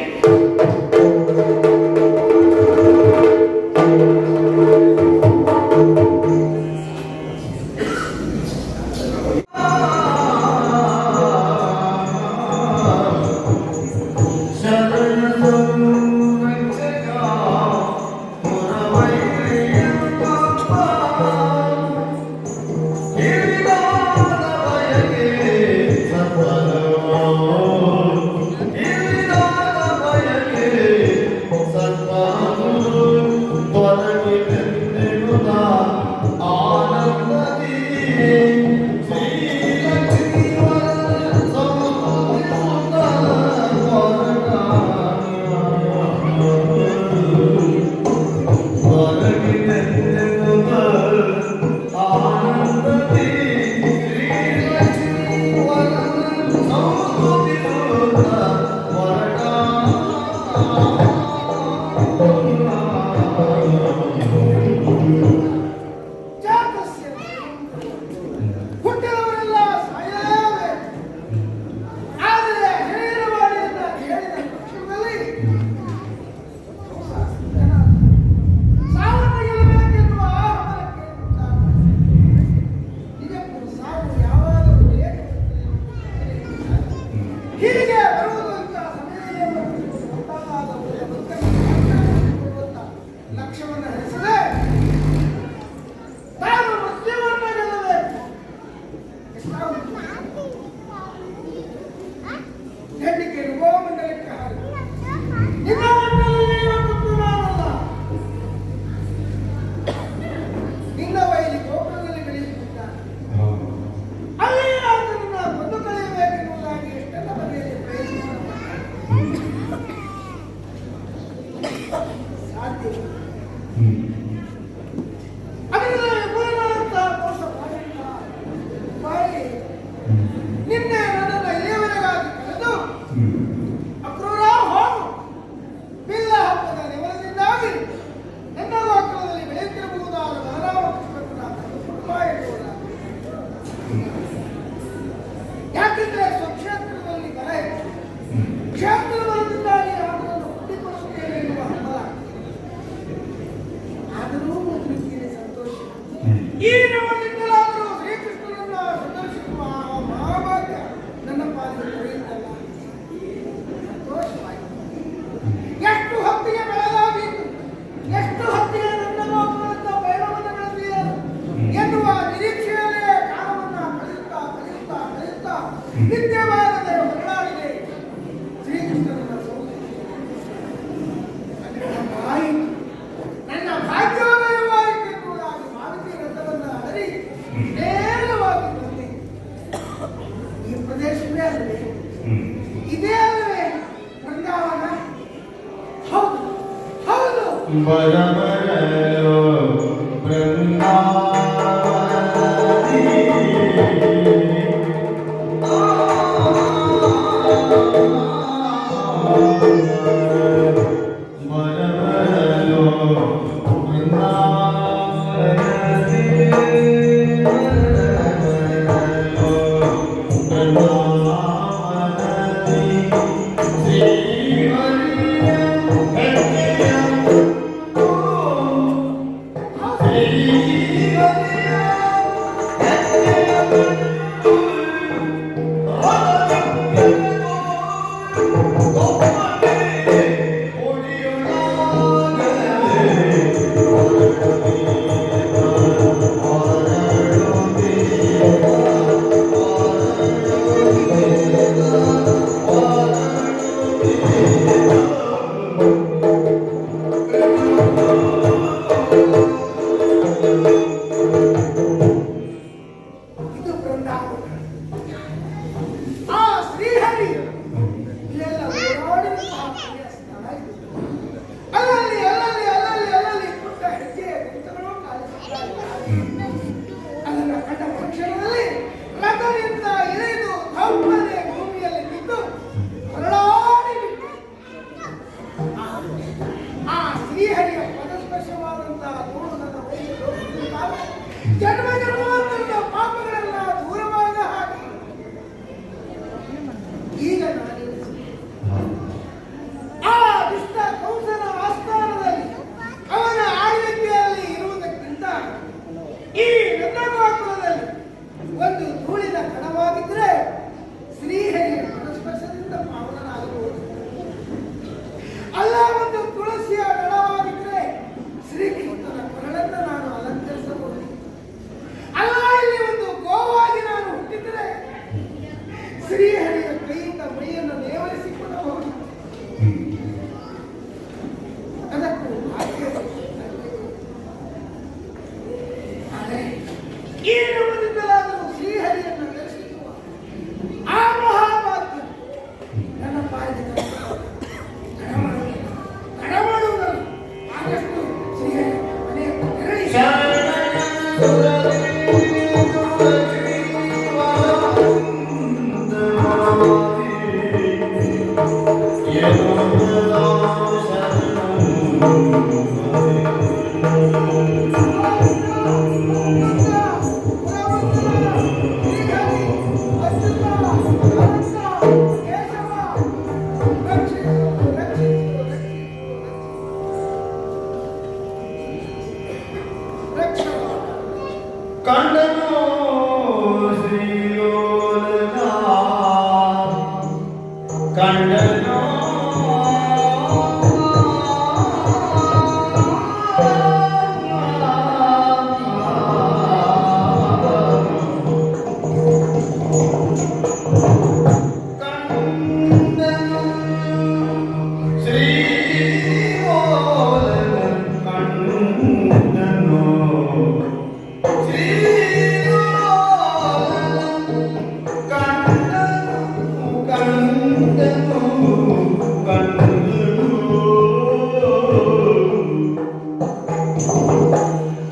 ಕಂಡನೋ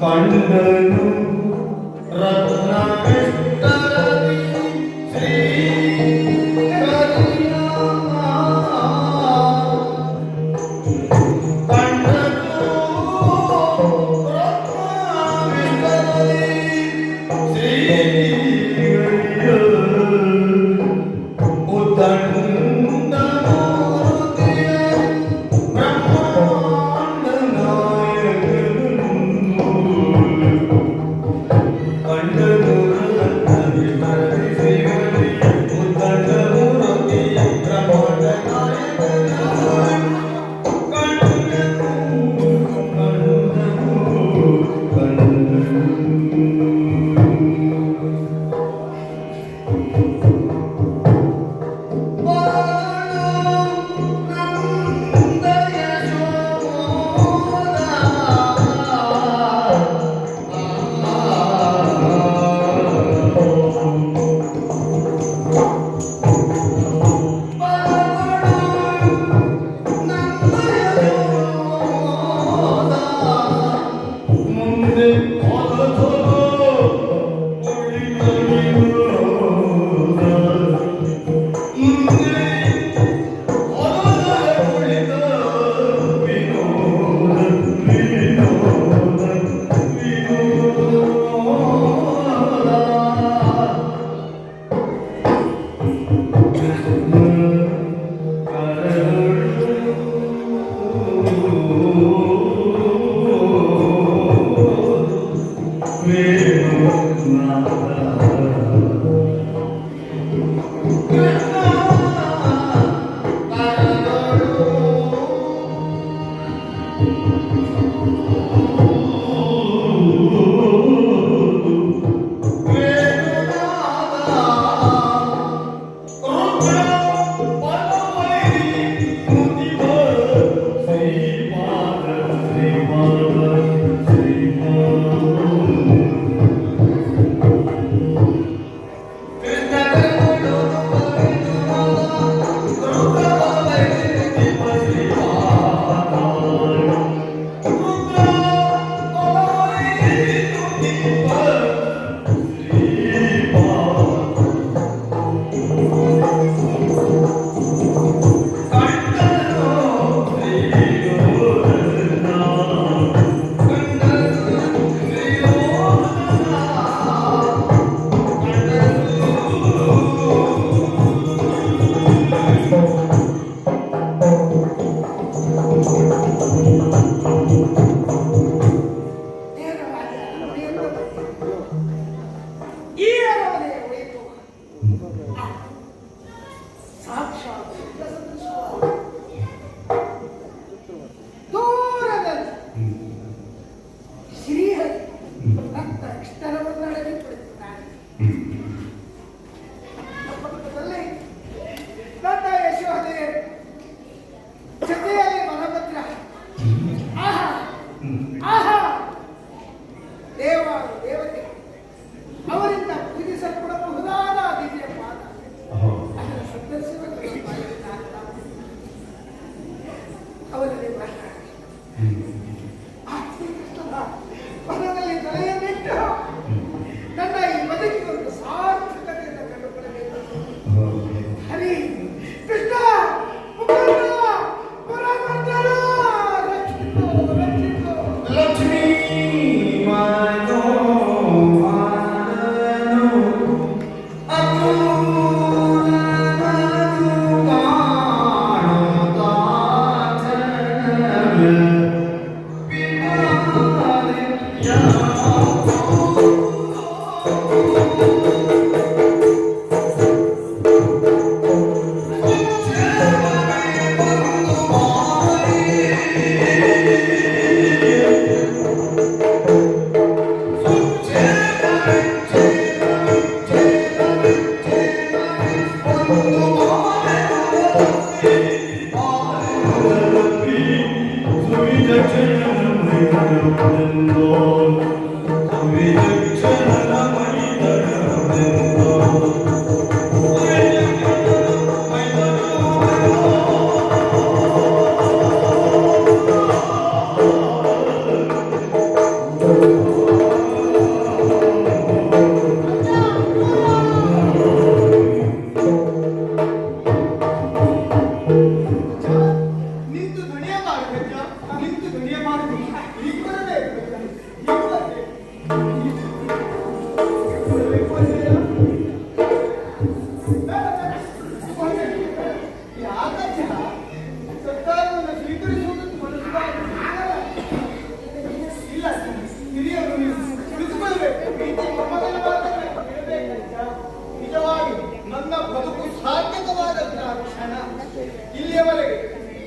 ಕಂಡನು ರತ್ನ ವಿಸ್ತರದಿ ಶ್ರೀ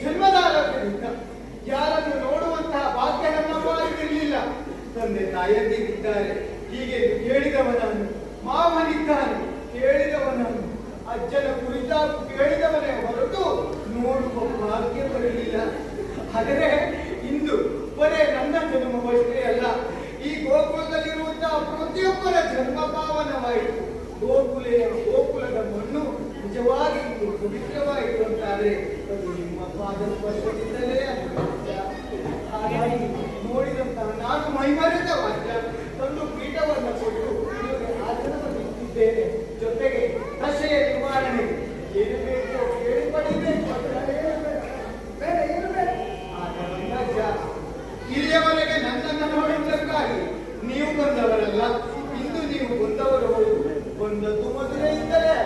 ಜನ್ಮದಾರರಿಂದ ಯಾರನ್ನು ನೋಡುವಂತಹ ಭಾಗ್ಯ ನಮ್ಮ ಪಾಲಿಗಿರಲಿಲ್ಲ. ತಂದೆ ತಾಯಂದಿರಿದ್ದಾರೆ ಹೀಗೆ ಕೇಳಿದವನನ್ನು, ಮಾವನಿದ್ದಾನೆ ಕೇಳಿದವನನ್ನು, ಅಜ್ಜನ ಕುರಿತಾಗಿ ಕೇಳಿದವನೇ ಹೊರತು ನೋಡುವ ಭಾಗ್ಯ ಬರಲಿಲ್ಲ. ಆದರೆ ಇಂದು ಬರೇ ನನ್ನ ಜನ್ಮವಷ್ಟೇ ಅಲ್ಲ, ಈ ಗೋಕುಲದಲ್ಲಿರುವಂತಹ ಪ್ರತಿಯೊಬ್ಬರ ಜನ್ಮ ಪಾವನವಾಯಿತು. ಗೋಕುಲದ ಮಣ್ಣು ನಿಜವಾಗಿ ಪವಿತ್ರವಾಯಿತು ಅಂತಾದ್ರೆ ಅದು ನಿಮ್ಮ ಪಾದ ಸ್ಪರ್ಶದಿಂದಲೇ ಹಾಗಾಗಿ ನೋಡಿದಂತಹ ನಾನು ಮೈಮರೆದ ವಾದ್ಯ ತಂದು ಪೀಠವನ್ನು ಕೊಟ್ಟು ನಿಮಗೆ ಆಚರಣೆಯಿದ್ದೇನೆ. ಜೊತೆಗೆ ದಶೆಯ ನಿವಾರಣೆ ಏನು ಬೇಕು ಕೇಳಿ ಪಡಿಬೇಕು ಅಂತ ಬೇಡ ಏನು ಬೇಡ. ಇಲ್ಲಿಯವರೆಗೆ ನನ್ನನ್ನು ನೋಡುವುದಕ್ಕಾಗಿ ನೀವು ಬಂದವರಲ್ಲ, ಇಂದು ನೀವು ಬಂದವರು ಬಂದದ್ದು ಮದುವೆಯಿಂದಲೇ.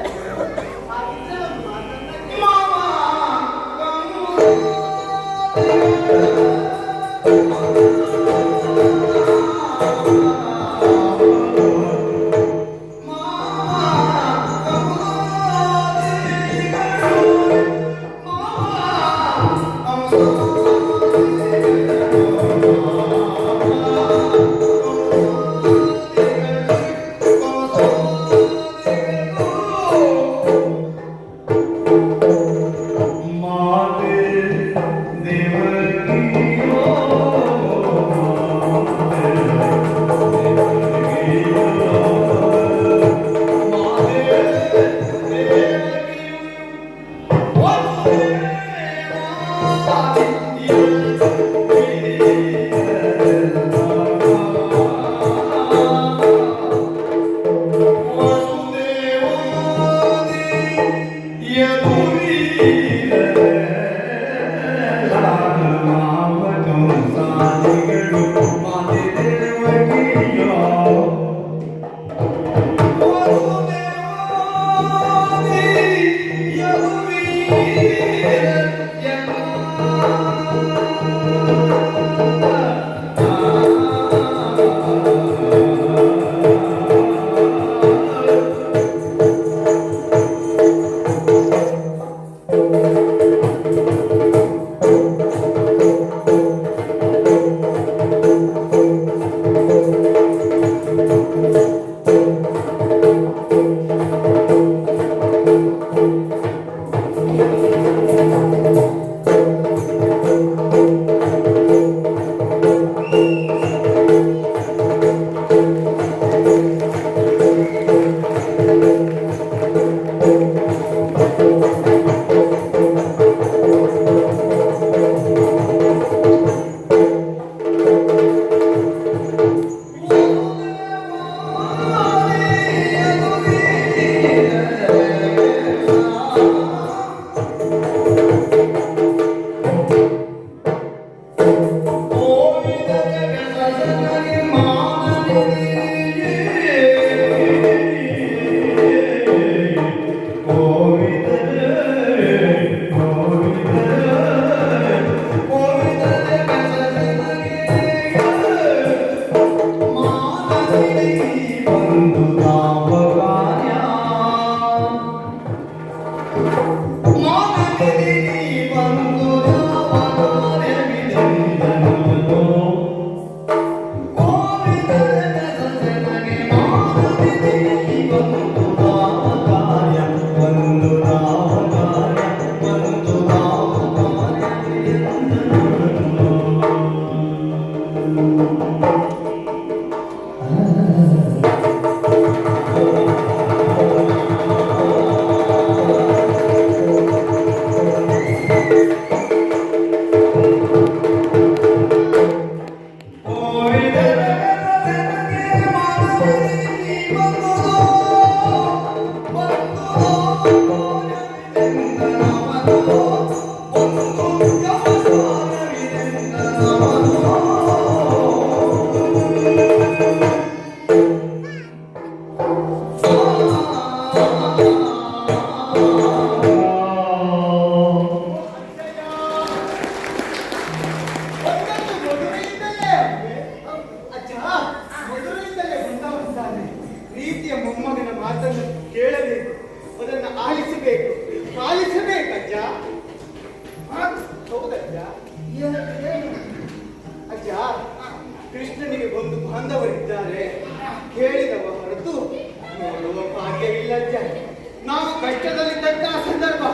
ಕಷ್ಟದಲ್ಲಿದ್ದಂತಹ ಸಂದರ್ಭ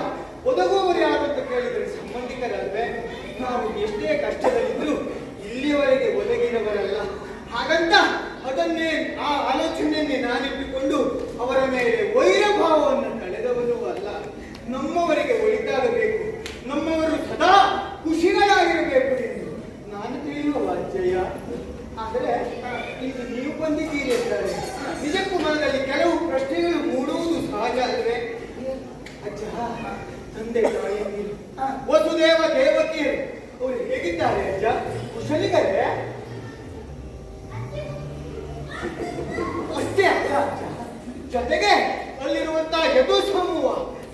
ಒದಗುವವರು ಯಾರು ಅಂತ ಕೇಳಿದರೆ ಸಂಬಂಧಿಕರಲ್ವೇ? ನಾವು ಎಷ್ಟೇ ಕಷ್ಟದಲ್ಲಿದ್ರು ಇಲ್ಲಿಯವರೆಗೆ ಒದಗಿದವರಲ್ಲ. ಹಾಗಂತ ಅದನ್ನೇ ಆ ಆಲೋಚನೆಯನ್ನೇ ನಾನಿಟ್ಟುಕೊಂಡು ಅವರ ಮೇಲೆ ವೈರಭಾವವನ್ನು ಕಳೆದವನೂ ಅಲ್ಲ. ನಮ್ಮವರಿಗೆ ಒಳಿತಾಗಬೇಕು, ನಮ್ಮವರು ಸದಾ ಖುಷಿಗಳಾಗಿರಬೇಕು ಎಂದು ನಾನು ತಿಳಿಯುವ ಅಜ್ಜಯ್ಯ. ಆದರೆ ಇಂದು ನೀವು ಬಂದಿದ್ದೀರಿ ಎಂದರೆ ನಿಜಕ್ಕೂ ಮನದಲ್ಲಿ ಕೆಲವು ಪ್ರಶ್ನೆಗಳು ಮೂಡುವುದು ಸಹಜ ಅಲ್ವೇ? ಅಜ್ಜ, ತಂದೆ ತಾಯಿ ವಸುದೇವ ದೇವಕಿಯರು ಅವರು ಹೇಗಿದ್ದಾರೆ ಅಜ್ಜ? ಕುಶಲಿಗರೇ? ಅಷ್ಟೇ ಅಲ್ಲ ಅಜ್ಜ, ಜೊತೆಗೆ ಅಲ್ಲಿರುವಂತಹ ಯದು ಸಮೂಹ,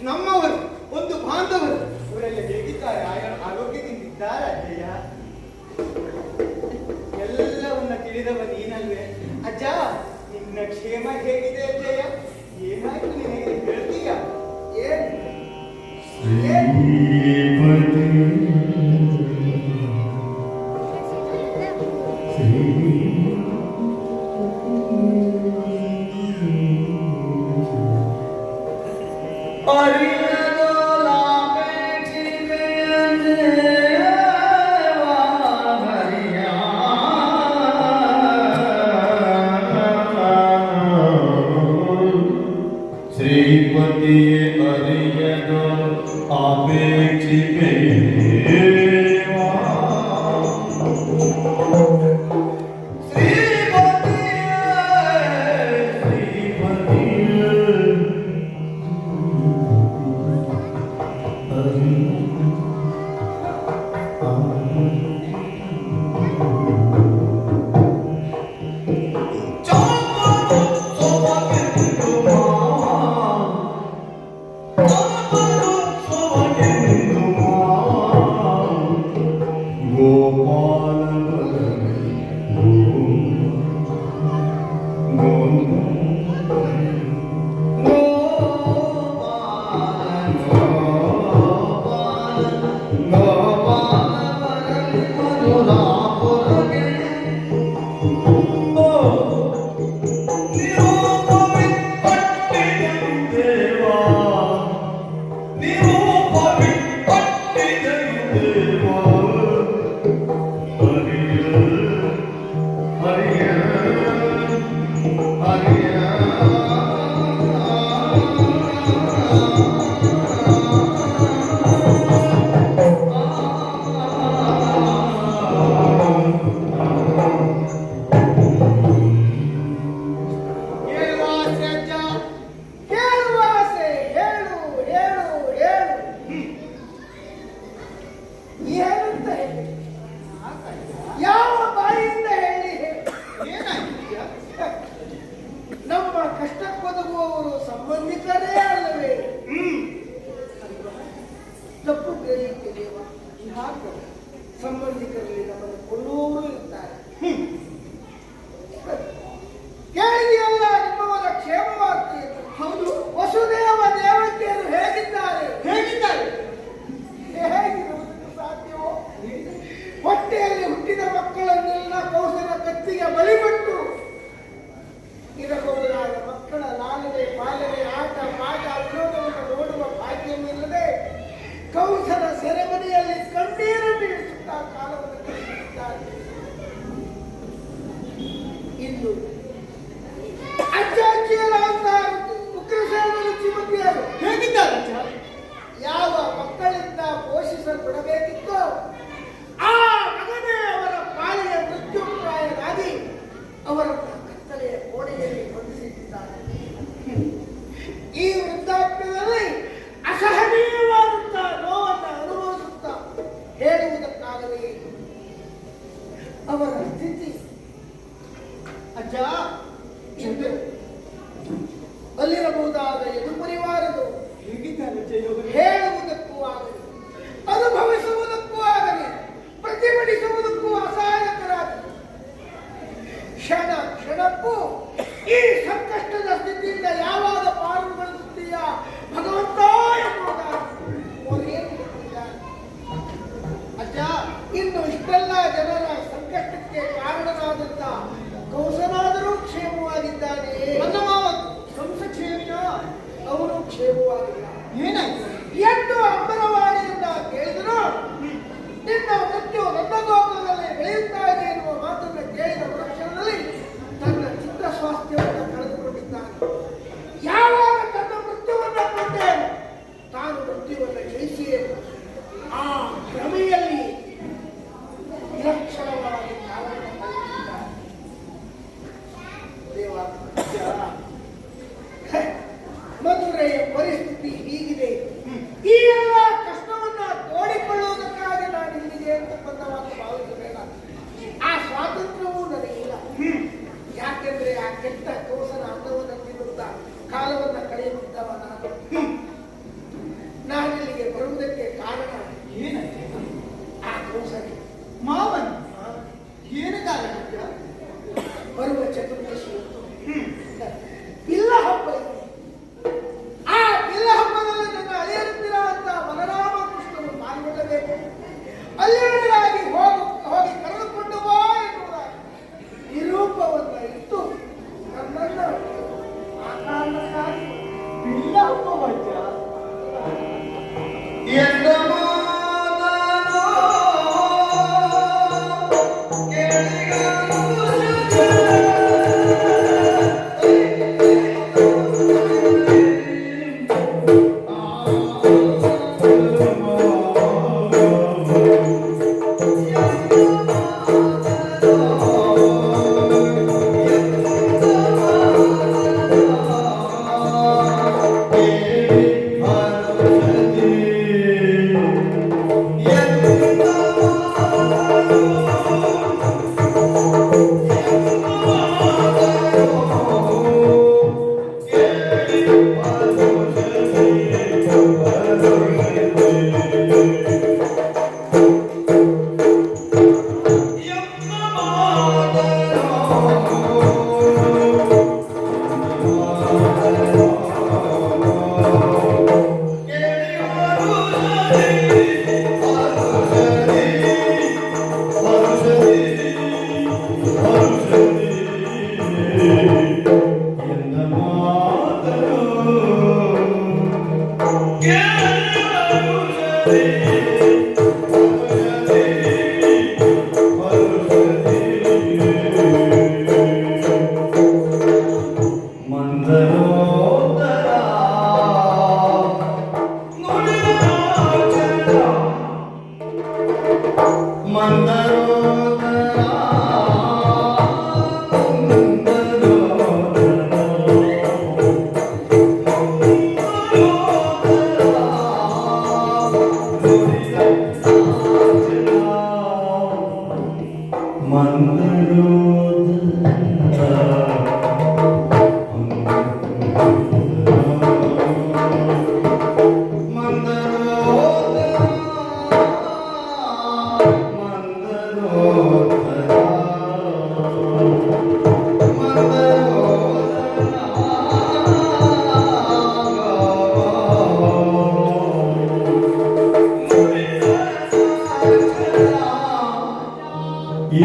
ನಮ್ಮವರು, ಒಂದು ಬಾಂಧವರು ಅವರೆಲ್ಲ ಹೇಗಿದ್ದಾರೆ? ಆರೋಗ್ಯದಿಂದಿದ್ದಾರೆ ಅಜ್ಜಯ್ಯ? ಎಲ್ಲವನ್ನ ತಿಳಿದವ ನೀನಲ್ವೇ ಅಜ್ಜ? ನಿನ್ನ ಕ್ಷೇಮ ಹೇಗಿದೆ ಅಜ್ಜಯ್ಯ? ಏನಾಯ್ತು ನಿನಗೆ ಹೇಳ್ತೀಯ? ಶ್ರೀಪತಿಯೇ ಅರಿಯದು ಅಪೇಕ್ಷಿಪೆ ಸಂಬಂಧಿಕರಲ್ಲಿ ನಮ್ಮನ್ನು ಕೊಲ್ಲುವವರು ಇರ್ತಾರೆ. ಕೇಳಿದೆಯಲ್ಲ ನಿಮ್ಮವರ ಕ್ಷೇಮವಾಗ್ತಿ? ಹೌದು. ವಸುದೇವ ದೇವಕಿಯರು ಹೇಗಿದ್ದಾರೆ? ಹೇಗಿರುವುದಕ್ಕೆ ಸಾಧ್ಯವೋ? ಹೊಟ್ಟೆಯಲ್ಲಿ ಹುಟ್ಟಿದ ಮಕ್ಕಳನ್ನೆಲ್ಲ ಕೌಸಲ ಕತ್ತಿಗೆ ಬಲಿಪಟ್ಟು ಇರಬಹುದಾದ ಮಕ್ಕಳ ಲಾಲನೆ ಪಾಲನೆ ಆಟ ಪಾಠ ವಿನೋದವನ್ನು ನೋಡುವ ಭಾಗ್ಯವಿಲ್ಲದೆ ಕೌಸಲ ಸೆರೆಮನೆಯಲ್ಲಿ ಕಣ್ಣೀರು ಬೀಳಿಸುತ್ತಾ ಕಾಲವನ್ನು ಕಳೆದಿದ್ದಾರೆ. ಇಂದು ಅಜ್ಜ ಅಜ್ಜಿಯರಾದಂತಹ ಉಗ್ರಸೇನರು ಶ್ರೀಮತಿಯರು ಹೇಗಿದ್ದಾರೆ? ಯಾವ ಮಕ್ಕಳಿಂದ ಪೋಷಿಸಲ್ಪಡಬೇಕಿತ್ತೋ ಆ ಮಗನೇ ಅವರ ಪಾಲಿಗೆ ಮೃತ್ಯುಪ್ರಾಯರಾಗಿ ಅವರನ್ನು ಕತ್ತಲೆಯ ಕೋಣೆಯಲ್ಲಿ ಬಂಧಿಸಿದ್ದಾರೆ. ಈ ವೃದ್ಧಾಪ್ಯದಲ್ಲಿ ಅಸಹನೀಯವಾದಂತಹ ನೋವನ್ನು ಅನುಭವಿಸುತ್ತಾ ಹೇಳುವುದಕ್ಕಾಗಲಿ ಅವರ ಸ್ಥಿತಿ. ಅಜ್ಜ, ಅಲ್ಲಿರಬಹುದಾದ ಎದು ಪರಿವಾರದು ಹೇಳುವುದಕ್ಕೂ ಆಗಲಿ, ಅನುಭವಿಸುವುದಕ್ಕೂ ಆಗಲಿ, ಪ್ರತಿಭಟಿಸುವುದಕ್ಕೂ ಅಸಹಾಯಕರಾಗಿ ಕ್ಷಣ ಕ್ಷಣಕ್ಕೂ ಈ ಸಂಕಷ್ಟದ ಸ್ಥಿತಿಯಿಂದ ಯಾವಾಗ ಪಾರುಗಳಿಸುತ್ತೀಯ ಭಗವಂತ ಎನ್ನುವುದಾಗಿ ಅಜ್ಜ, ಇನ್ನು ಇಷ್ಟೆಲ್ಲ ಜನರ ಸಂಕಷ್ಟಕ್ಕೆ ಕಾರಣನಾದಂತ ಕೌಸನಾದರೂ ಕ್ಷೇಮವಾಗಿದ್ದಾನೆ. ನನ್ನ ಮಾವ ಕಂಸ ಕ್ಷೇಮಿಯ, ಅವರು ಕ್ಷೇಮವಾಗಿ ಏನಾಯ್ತು? ಎಂದು ಅಂಬರವಾಣಿಯನ್ನ ಕೇಳಿದ್ರು ನಿನ್ನ ಮೃತ್ಯು ನನ್ನ ಗೋಪುರದಲ್ಲಿ ಬೆಳೆಯುತ್ತಾ ಇದೆ ಎನ್ನುವ ಮಾತನ್ನು ಕೇಳಿದ ಕ್ಷಣದಲ್ಲಿ ತನ್ನ ಚಿತ್ರ ಸ್ವಾಸ್ಥ್ಯವನ್ನು ಕಳೆದುಕೊಂಡಿದ್ದಾನೆ. ಯಾವಾಗ ತನ್ನ ಮೃತ್ಯುವನ್ನು ಕಂಡೆ ತಾನು ಮೃತ್ಯುವನ್ನು ಜಯಿಸಿಯೇ ಆ ಭ್ರಮೆಯಲ್ಲಿ ವಿಲಕ್ಷಣವಾಗಿ ಕಾಲವನ್ನು ಕಳೆದಿದ್ದಾನೆ. ಮಧುರೆಯ ಪರಿಸ್ಥಿತಿ ಹೀಗಿದೆ. ಈ ಎಲ್ಲ ಕಷ್ಟವನ್ನ ತೋಡಿಕೊಳ್ಳುವುದಕ್ಕಾಗಿ ನಾನು ಇಲ್ಲಿಗೆ ಅಂತ ಬಂದವಾಗಿ ಭಾವಿಸಬೇಡ. ಆ ಸ್ವಾತಂತ್ರ್ಯವೂ ನನಗಿಲ್ಲ. ಯಾಕೆಂದ್ರೆ ಆ ಕೆಟ್ಟ ಕೋಸನ ಅನ್ನವನ್ನು ತಿನ್ನುತ್ತಾ ಕಾಲವನ್ನ ಕಳೆಯುತ್ತಿದ್ದವ ನಾನಿಲ್ಲಿಗೆ ಬರುವುದಕ್ಕೆ ಕಾರಣ ಏನಂತೆ? ಆ ಕೋಸನೆ ಮಾವನ್ ಏನು ಕಾರಣ? ಬರುವ ಚತುರ್ದಶಿ ಬಿಲ್ಲ ಹಬ್ಬ ಇದೆ. ಆ ಬಿಲ್ಲ ಹಬ್ಬದಲ್ಲಿ ನನ್ನ ಅಳಿಯರುತ್ತಿರ ಅಂತ ಬಲರಾಮ ಕೃಷ್ಣನು ಪಾಲ್ಗೊಳ್ಳಬೇಕು. ಅಲ್ಲಿಯವರೆಗಾಗಿ ಹೋಗಿ ಕರೆದುಕೊಂಡು ಬಾ ಎನ್ನುವ ನಿರೂಪವನ್ನ ಇಟ್ಟು ನನ್ನನ್ನು ಆ ಕಾರಣಕ್ಕಾಗಿ ಬಿಲ್ಲ ಹಬ್ಬ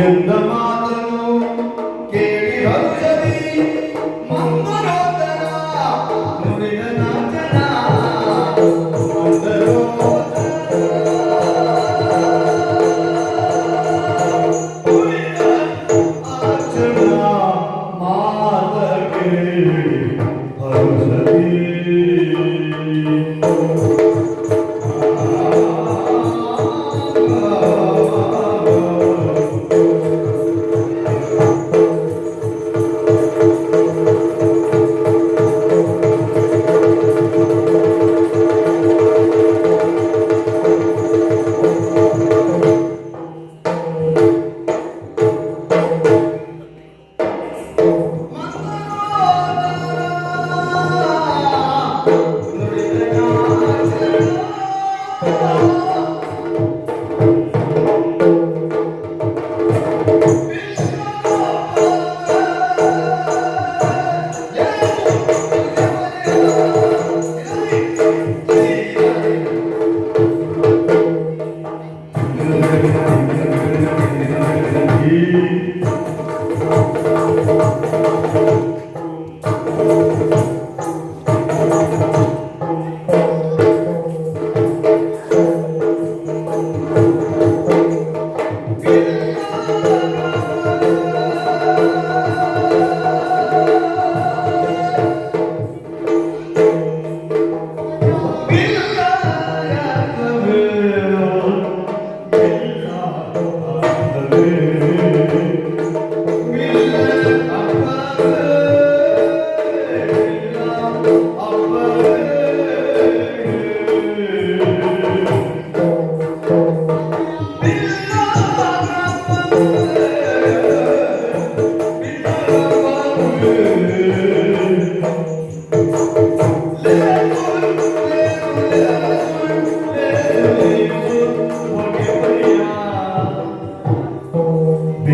ಎಂದ ಮಾತನು ಕೇಳಿ ಹರುಷದಿ ಮಂದರೋದರ ನುಡಿದ ನಾಚನ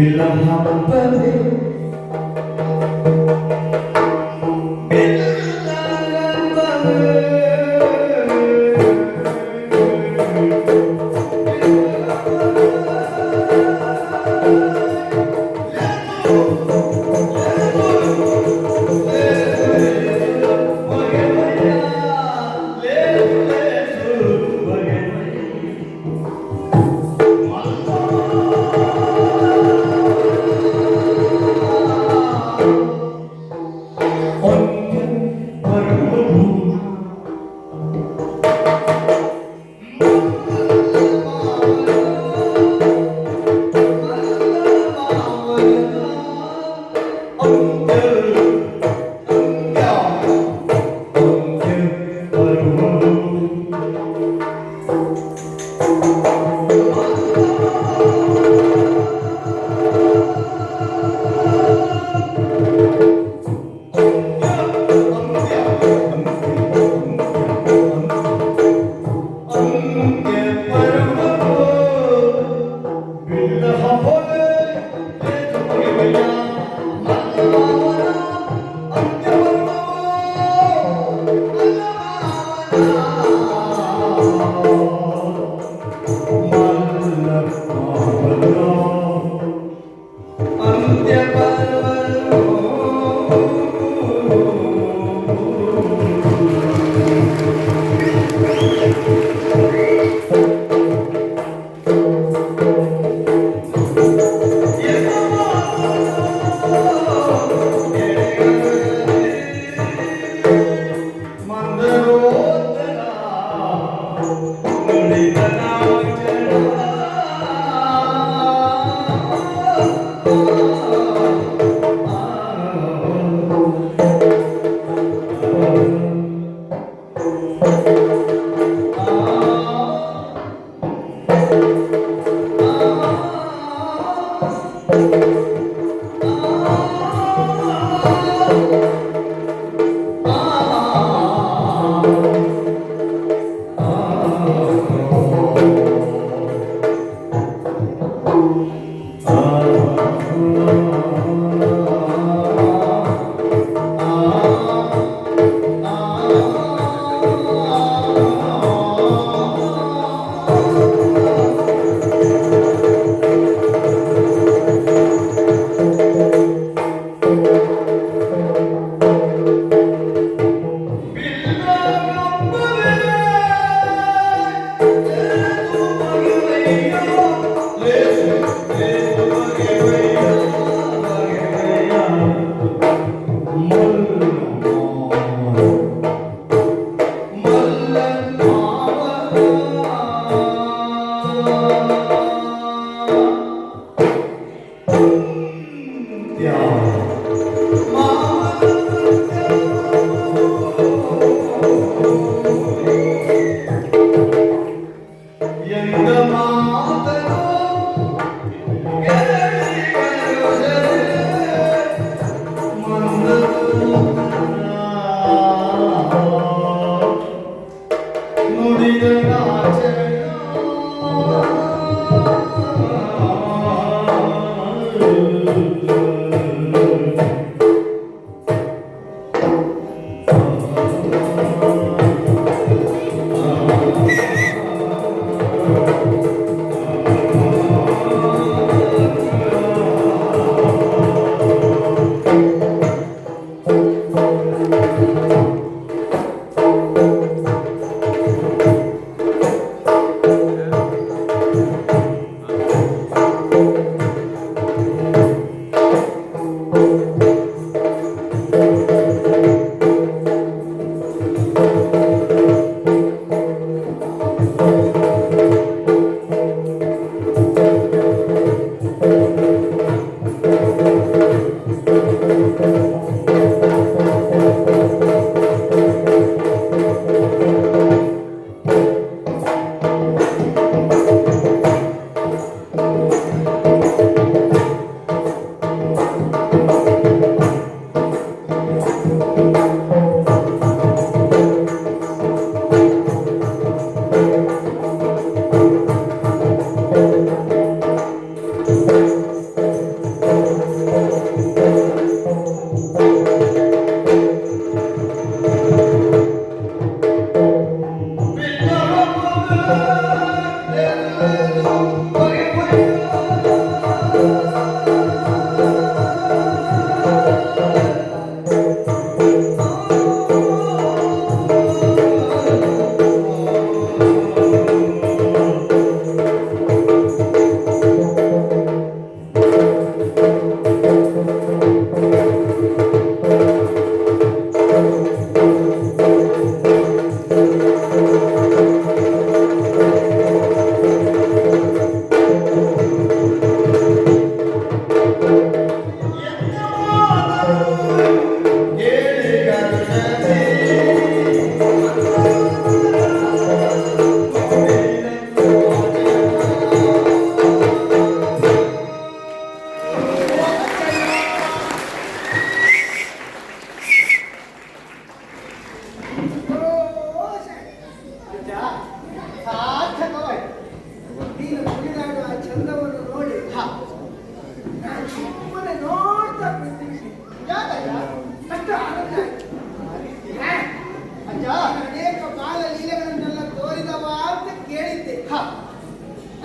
ಹಬ್ಬವೇ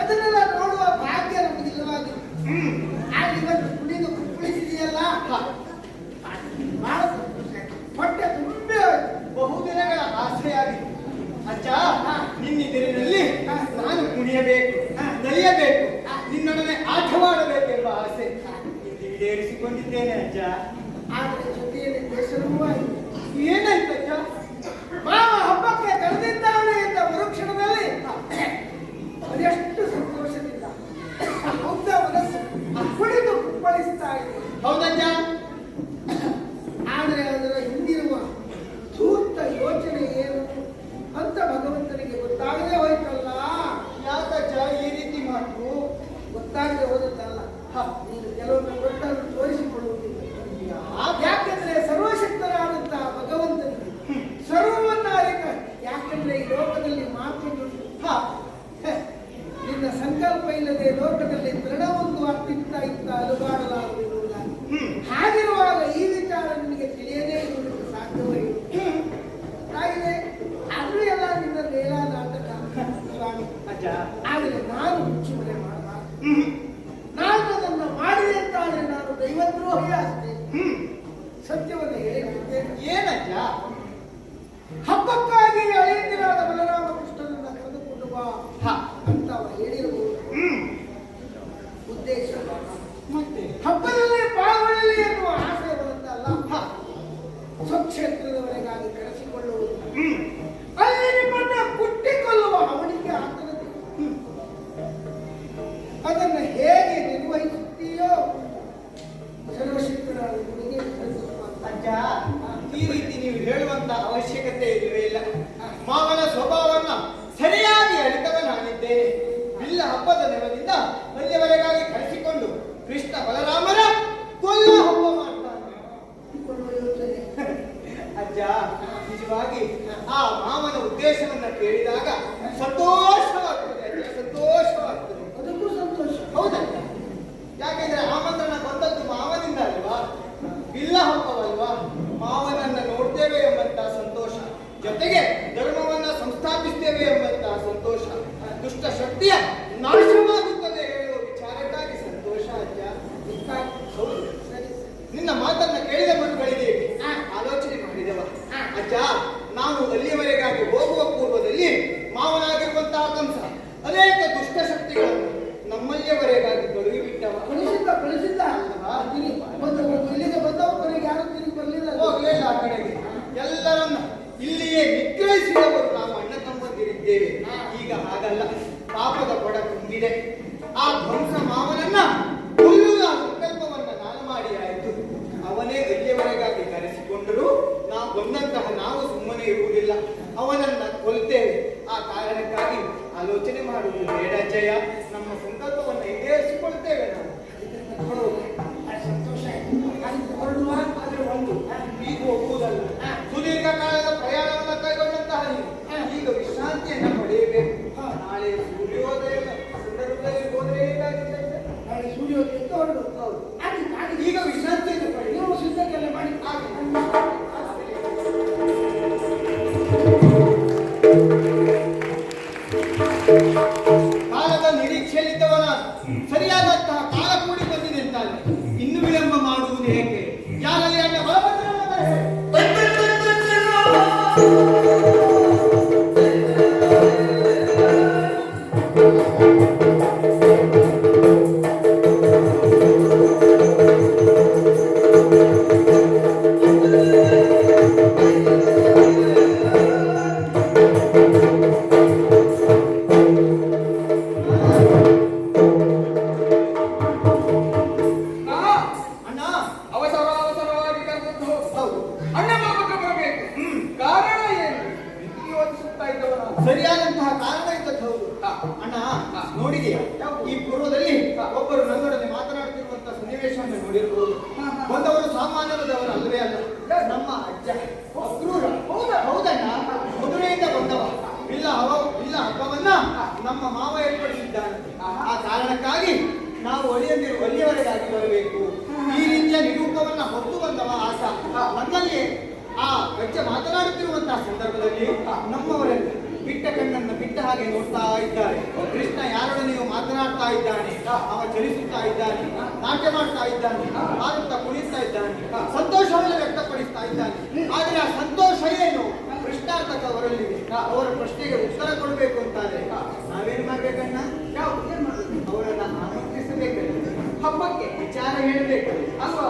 ಅದನ್ನೆಲ್ಲ ನೋಡುವ ಭಾಗ್ಯ ನಮಗೆ ಇಲ್ಲವಾಗಿತ್ತು. ಆದ್ರೆ ಇವತ್ತು ಕುಡಿದು ಕುಳಿಸಿದೆಯಲ್ಲ ಬಹಳ ಸಂತೋಷ ಆಯ್ತು. ಹೊಟ್ಟೆ ತುಂಬಿ ಹೋಯ್ತು. ಬಹುದಿನಗಳ ಆಸೆಯಾಗಿತ್ತು ಅಜ್ಜ. ನಿನ್ನಿದಿರಿನಲ್ಲಿ ನಾನು ಕುಣಿಯಬೇಕು, ನಲಿಯಬೇಕು, ನಿನ್ನೊಡನೆ ಆಟವಾಡಬೇಕೆಂಬ ಆಸೆ ಈಡೇರಿಸಿಕೊಂಡಿದ್ದೇನೆ ಅಜ್ಜ. ಆದ್ರೆ ಜೊತೆಯಲ್ಲಿ ಬೇಸರವೂ ಆಯಿತು. ಏನಾಯ್ತು ಅಜ್ಜ? ಮಾವ ಹಬ್ಬಕ್ಕೆ ಕರೆದಿದ್ದಾನೆ ಎಂದ ಮರುಕ್ಷಣದಲ್ಲಿ ಅದೆಷ್ಟು ಸಂತೋಷದಿಂದ ಮುಗ್ಧ ಮನಸ್ಸು ಕುಳಿತು ಕುಪ್ಪಳಿಸ್ತಾ ಇದೆ. ಹೌದಜ್ಜ. ಆದರೆ ಅದರ ಹಿಂದಿರುವ ಸೂಕ್ತ ಯೋಚನೆ ಏನು ಅಂತ ಭಗವಂತನಿಗೆ ಗೊತ್ತಾಗದೆ ಹೋಯ್ತಲ್ಲ. ಯಾಕಜ್ಜ ಈ ರೀತಿ ಮಾತು? ಗೊತ್ತಾಗದೆ ಹೋದದ್ದಲ್ಲ, ನೀನು ಕೆಲವೊಮ್ಮೆ ಗೊತ್ತನ್ನು ತೋರಿಸಿಕೊಳ್ಳುವುದಿಲ್ಲ. ಯಾಕೆಂದ್ರೆ ಸರ್ವಶಕ್ತನಾದಂತಹ ಭಗವಂತನಿಗೆ ಸರ್ವವನ್ನ ಅರಿತ. ಯಾಕೆಂದ್ರೆ ಈ ಲೋಕದಲ್ಲಿ ಮಾತುಂಟು. ನಿನ್ನ ಸಂಕಲ್ಪ ಇಲ್ಲದೆ ಲೋಕದಲ್ಲಿ ದೃಢವೊಂದು ಅತ್ತಿತ್ತ ಇತ್ತ ಅಲುಗಾಡಲಾಗುವುದಿರುವುದಾಗಿ. ಹಾಗಿರುವಾಗ ಈ ವಿಚಾರ ನಿನಗೆ ತಿಳಿಯದೇ ಇರುವುದಕ್ಕೆ ಸಾಧ್ಯವೇ ಆಗಿದೆ. ಅದು ಎಲ್ಲ ನಿನ್ನ ಲೇಲಾ ನಾಟಕ ಸ್ವಾಮಿ ಅಜ್ಜ. ಆದರೆ ನಾನು ಮುಚ್ಚುಮರೆ ಮಾಡಬಾರದು. ನಾನು ಅದನ್ನು ಮಾಡಿದೆ ಅಂತಾದ್ರೆ ನಾನು ದೈವದ್ರೋಹಿ ಅಷ್ಟೇ. ಸತ್ಯವನ್ನು ಹೇಳಿದ್ದೇನೆ. ಏನಜ್ಜ? ಹಬ್ಬಕ್ಕಾಗಿ ಅಳಿಯಂದಿರಾದ ಬಲರಾಮಕೃಷ್ಣನನ್ನ ಕರೆದುಕೊಂಡು ಬಾ ಅಂತ ಅವ ಹೇಳಿರುವುದು ಉದ್ದೇಶ. ಮತ್ತೆ ಹಬ್ಬದಲ್ಲಿ ಪಾಲ್ಗೊಳ್ಳಲಿ ಎನ್ನುವ ಆಸೆ ಬರುತ್ತಲ್ಲ, ಸ್ವಕ್ಷೇತ್ರದವರೆಗಾಗಿ ಕರೆಸಿಕೊಳ್ಳುವುದು, ಅಲ್ಲಿ ನಿಮ್ಮನ್ನ ಕುಟ್ಟಿಕೊಳ್ಳುವ ಅವನಿಗೆ ಆಗ್ತದೆ. ಅದನ್ನು ಹೇಗೆ ನಿರ್ವಹಿಸುತ್ತೀಯೋ ಸರ್ವಶಕ್ತನಾದ ನಿನಗೆ ಅಜ್ಜ, ಈ ರೀತಿ ನೀವು ಹೇಳುವಂತ ಅವಶ್ಯಕತೆ ಇಲ್ಲವೇ ಇಲ್ಲ. ಮಾವನ ಸ್ವಭಾವವನ್ನ ಸರಿಯಾಗಿ ಅರಿತವ ನಾನಿದ್ದೇನೆ. ಬಿಲ್ಲ ಹಬ್ಬದ ನೆರವಿನಿಂದ ಅಲ್ಲಿಯವರೆಗಾಗಿ ಕರೆಸಿಕೊಂಡು ಕೃಷ್ಣ ಬಲರಾಮರ ಕೊಲ್ಲ ಹಬ್ಬ ಮಾಡ್ತಾನೆ. ಯೋಚನೆ ಅಜ್ಜ, ನಿಜವಾಗಿ ಆ ಮಾವನ ಉದ್ದೇಶವನ್ನ ಕೇಳಿದಾಗ ಸಂತೋಷವಾಗ್ತದೆ ಅಜ್ಜ, ಸಂತೋಷವಾಗ್ತದೆ. ಅದಕ್ಕೂ ಸಂತೋಷ. ಹೌದಲ್ಲ? ಯಾಕೆಂದ್ರೆ ಆಮಂತ್ರಣ ಬಂದದ್ದು ಮಾವನಿಂದ ಅಲ್ವಾ? ಬಿಲ್ಲ ಹಬ್ಬವಲ್ವಾ? ಮಾವನನ್ನ ನೋಡ್ತೇವೆ ಎಂಬಂತಹ ಸಂತೋಷ, ಜೊತೆಗೆ ಧರ್ಮವನ್ನ ಸಂಸ್ಥಾಪಿಸ್ತೇವೆ ಎಂಬಂತಹ ಸಂತೋಷ, ದುಷ್ಟ ಶಕ್ತಿಯ ನಾಶವಾಗುತ್ತದೆ ಹೇಳುವ ವಿಚಾರಕ್ಕಾಗಿ ಸಂತೋಷ ಅಜ್ಜ. ಹೌದು. ನಿನ್ನ ಮಾತನ್ನ ಕೇಳಿದ ಮರುಗಳಿಗೆ ಆಲೋಚನೆ ಮಾಡಿದವ ಅಜ್ಜ. ನಾವು ಅಲ್ಲಿಯವರೆಗಾಗಿ ಹೋಗುವ ಪೂರ್ವದಲ್ಲಿ ಮಾವನಾಗಿರುವಂತಹ ಕಂಸ ಅನೇಕ ದುಷ್ಟ ಶಕ್ತಿಗಳನ್ನು ನಮ್ಮಲ್ಲಿಯವರೆಗಾಗಿ ತೊಡಗಿ ಬಿಟ್ಟವ. ಕಳಿಸಿದ್ದ ಅಲ್ವಾ? ಇಲ್ಲಿಗೆ ಬಂದವ ಕೊನೆಗೆ ಯಾರು ತಿರುಗಿ ಬರಲಿಲ್ಲ. ಹೋಗ್ಲಿಲ್ಲ ಆ ಕಡೆಗೆ. ಎಲ್ಲರನ್ನ ಇಲ್ಲಿಯೇ ನಿಗ್ರಹಿಸಿದವರು ನಾವು ಅಣ್ಣ ತಮ್ಮಂದಿರಿದ್ದೇವೆ. ಈಗ ಹಾಗಲ್ಲ, ಪಾಪದ ಕೊಡ ತುಂಬಿದೆ. ಆ ಧ್ವಂಸ ಮಾವನನ್ನ ಕೊಲ್ಲುವ ಸಂಕಲ್ಪವನ್ನ ನಾನು ಮಾಡಿ ಆಯಿತು. ಅವನೇ ಅಲ್ಲಿಯವರೆಗಾಗಿ ಕರೆಸಿಕೊಂಡರೂ ನಾವು ಬಂದಂತಹ ನಾವು ಸುಮ್ಮನೆ ಇರುವುದಿಲ್ಲ, ಅವನನ್ನ ಕೊಲ್ತೇವೆ. ಆ ಕಾರಣಕ್ಕಾಗಿ ಆಲೋಚನೆ ಮಾಡುವುದು ಬೇಡ ಜಯ. ನಮ್ಮ ಸಂಕಲ್ಪವನ್ನ ಈಡೇರಿಸಿಕೊಳ್ತೇವೆ ನಾವು. ಸಂತೋಷ ಆಯ್ತು. ಹೊರಡುವ ಆದ್ರೆ ಒಂದು ಈಗ ಹೋಗುವುದಲ್ಲ, ಸುದೀರ್ಘ ಕಾಲದ ಪ್ರಯಾಣವನ್ನ ಕೈಗೊಂಡಂತಹ ನೀವು ಈಗ ವಿಶ್ರಾಂತಿಯನ್ನ ಪಡೆಯಬೇಕು. ನಾಳೆ ಸೂರ್ಯೋದಯ ಸಂದರ್ಭದಲ್ಲಿ ಹೋದ್ರೆ ಹೇಗಾಗಿದೆ? ನಾಳೆ ಸೂರ್ಯೋದಯ ಹೊರಡು. ಹೌದು. ಈಗ ವಿಶ್ರಾಂತಿಯನ್ನು ಪಡಿ. ನೀವು ಸಿದ್ಧತೆಲ್ಲ ಮಾಡಿ. ಕಾಲದ ನಿರೀಕ್ಷೆಯಲ್ಲಿದ್ದವನ ಸರಿಯಾದಂತಹ ಕಾಲ ಕೂಡಿ ಬಂದಿದೆ ಅಂತಾನೆ ಇನ್ನು ವಿಳಂಬ ಮಾಡುವುದು ಏಕೆ? ಯಾರಲ್ಲಿ ಅಣ್ಣ ಸರಿಯಾದಂತಹ ಕಾರಣ ಇದ್ದದ್ದು ಹೌದು. ಅಣ್ಣ ನೋಡಿದೆಯಾ, ಈ ಪೂರ್ವದಲ್ಲಿ ಒಬ್ಬರು ನನ್ನೊಡನೆ ಮಾತನಾಡುತ್ತಿರುವಂತಹ ಸನ್ನಿವೇಶವನ್ನು ನೋಡಿರಬಹುದು. ಬಂದವರು ಸಾಮಾನ್ಯರದವರು ಅಲ್ಲವೇ ಅಲ್ಲ, ನಮ್ಮ ಅಜ್ಜ ಅಕ್ರೂರ. ಹೌದಣ್ಣ, ಮಧುರೆಯಿಂದ ಬಂದವ. ಬಿಲ್ಲ ಹಬ್ಬವನ್ನ ನಮ್ಮ ಮಾವ ಏರ್ಪಡಿಸಿದ್ದಾನೆ. ಆ ಕಾರಣಕ್ಕಾಗಿ ನಾವು ಅಲ್ಲಿಯವರೆಗಾಗಿ ಬರಬೇಕು. ಈ ರೀತಿಯ ನಿರೂಪವನ್ನ ಹೊತ್ತು ಬಂದವ ಆತ. ನನ್ನಲ್ಲಿ ಆ ಅಜ್ಜ ಮಾತನಾಡುತ್ತಿರುವಂತಹ ಸಂದರ್ಭದಲ್ಲಿ ನಮ್ಮವರೆಲ್ಲ ಬಿಟ್ಟ ಕಣ್ಣನ್ನ ಬಿಟ್ಟ ಹಾಗೆ ನೋಡ್ತಾ ಇದ್ದಾರೆ. ಮಾಡ್ತಾ ಇದ್ದಾನೆ, ಅವ ಚಲಿಸುತ್ತಾ ಇದ್ದಾನೆ, ನಾಟ್ಯ ಮಾಡ್ತಾ ಇದ್ದಾನೆ, ಹಾಡುತ್ತಾ ಕುಣಿತಾ ಇದ್ದಾನೆ, ಸಂತೋಷವನ್ನು ವ್ಯಕ್ತಪಡಿಸ್ತಾ ಇದ್ದಾನೆ. ಆದ್ರೆ ಆ ಸಂತೋಷ ಏನು ಪ್ರಶ್ನಾರ್ಥಕ ಅವರಲ್ಲಿದೆ. ಅವರ ಪ್ರಶ್ನೆಗೆ ಉತ್ತರ ಕೊಡಬೇಕು ಅಂತಾದ್ರೆ ನಾವೇನ್ ಮಾಡ್ಬೇಕಣ್ಣ? ಅವರನ್ನ ಆಮಂತ್ರಿಸಬೇಕಲ್ಲ, ಹಬ್ಬಕ್ಕೆ ವಿಚಾರ ಹೇಳಬೇಕು ಅಲ್ವಾ?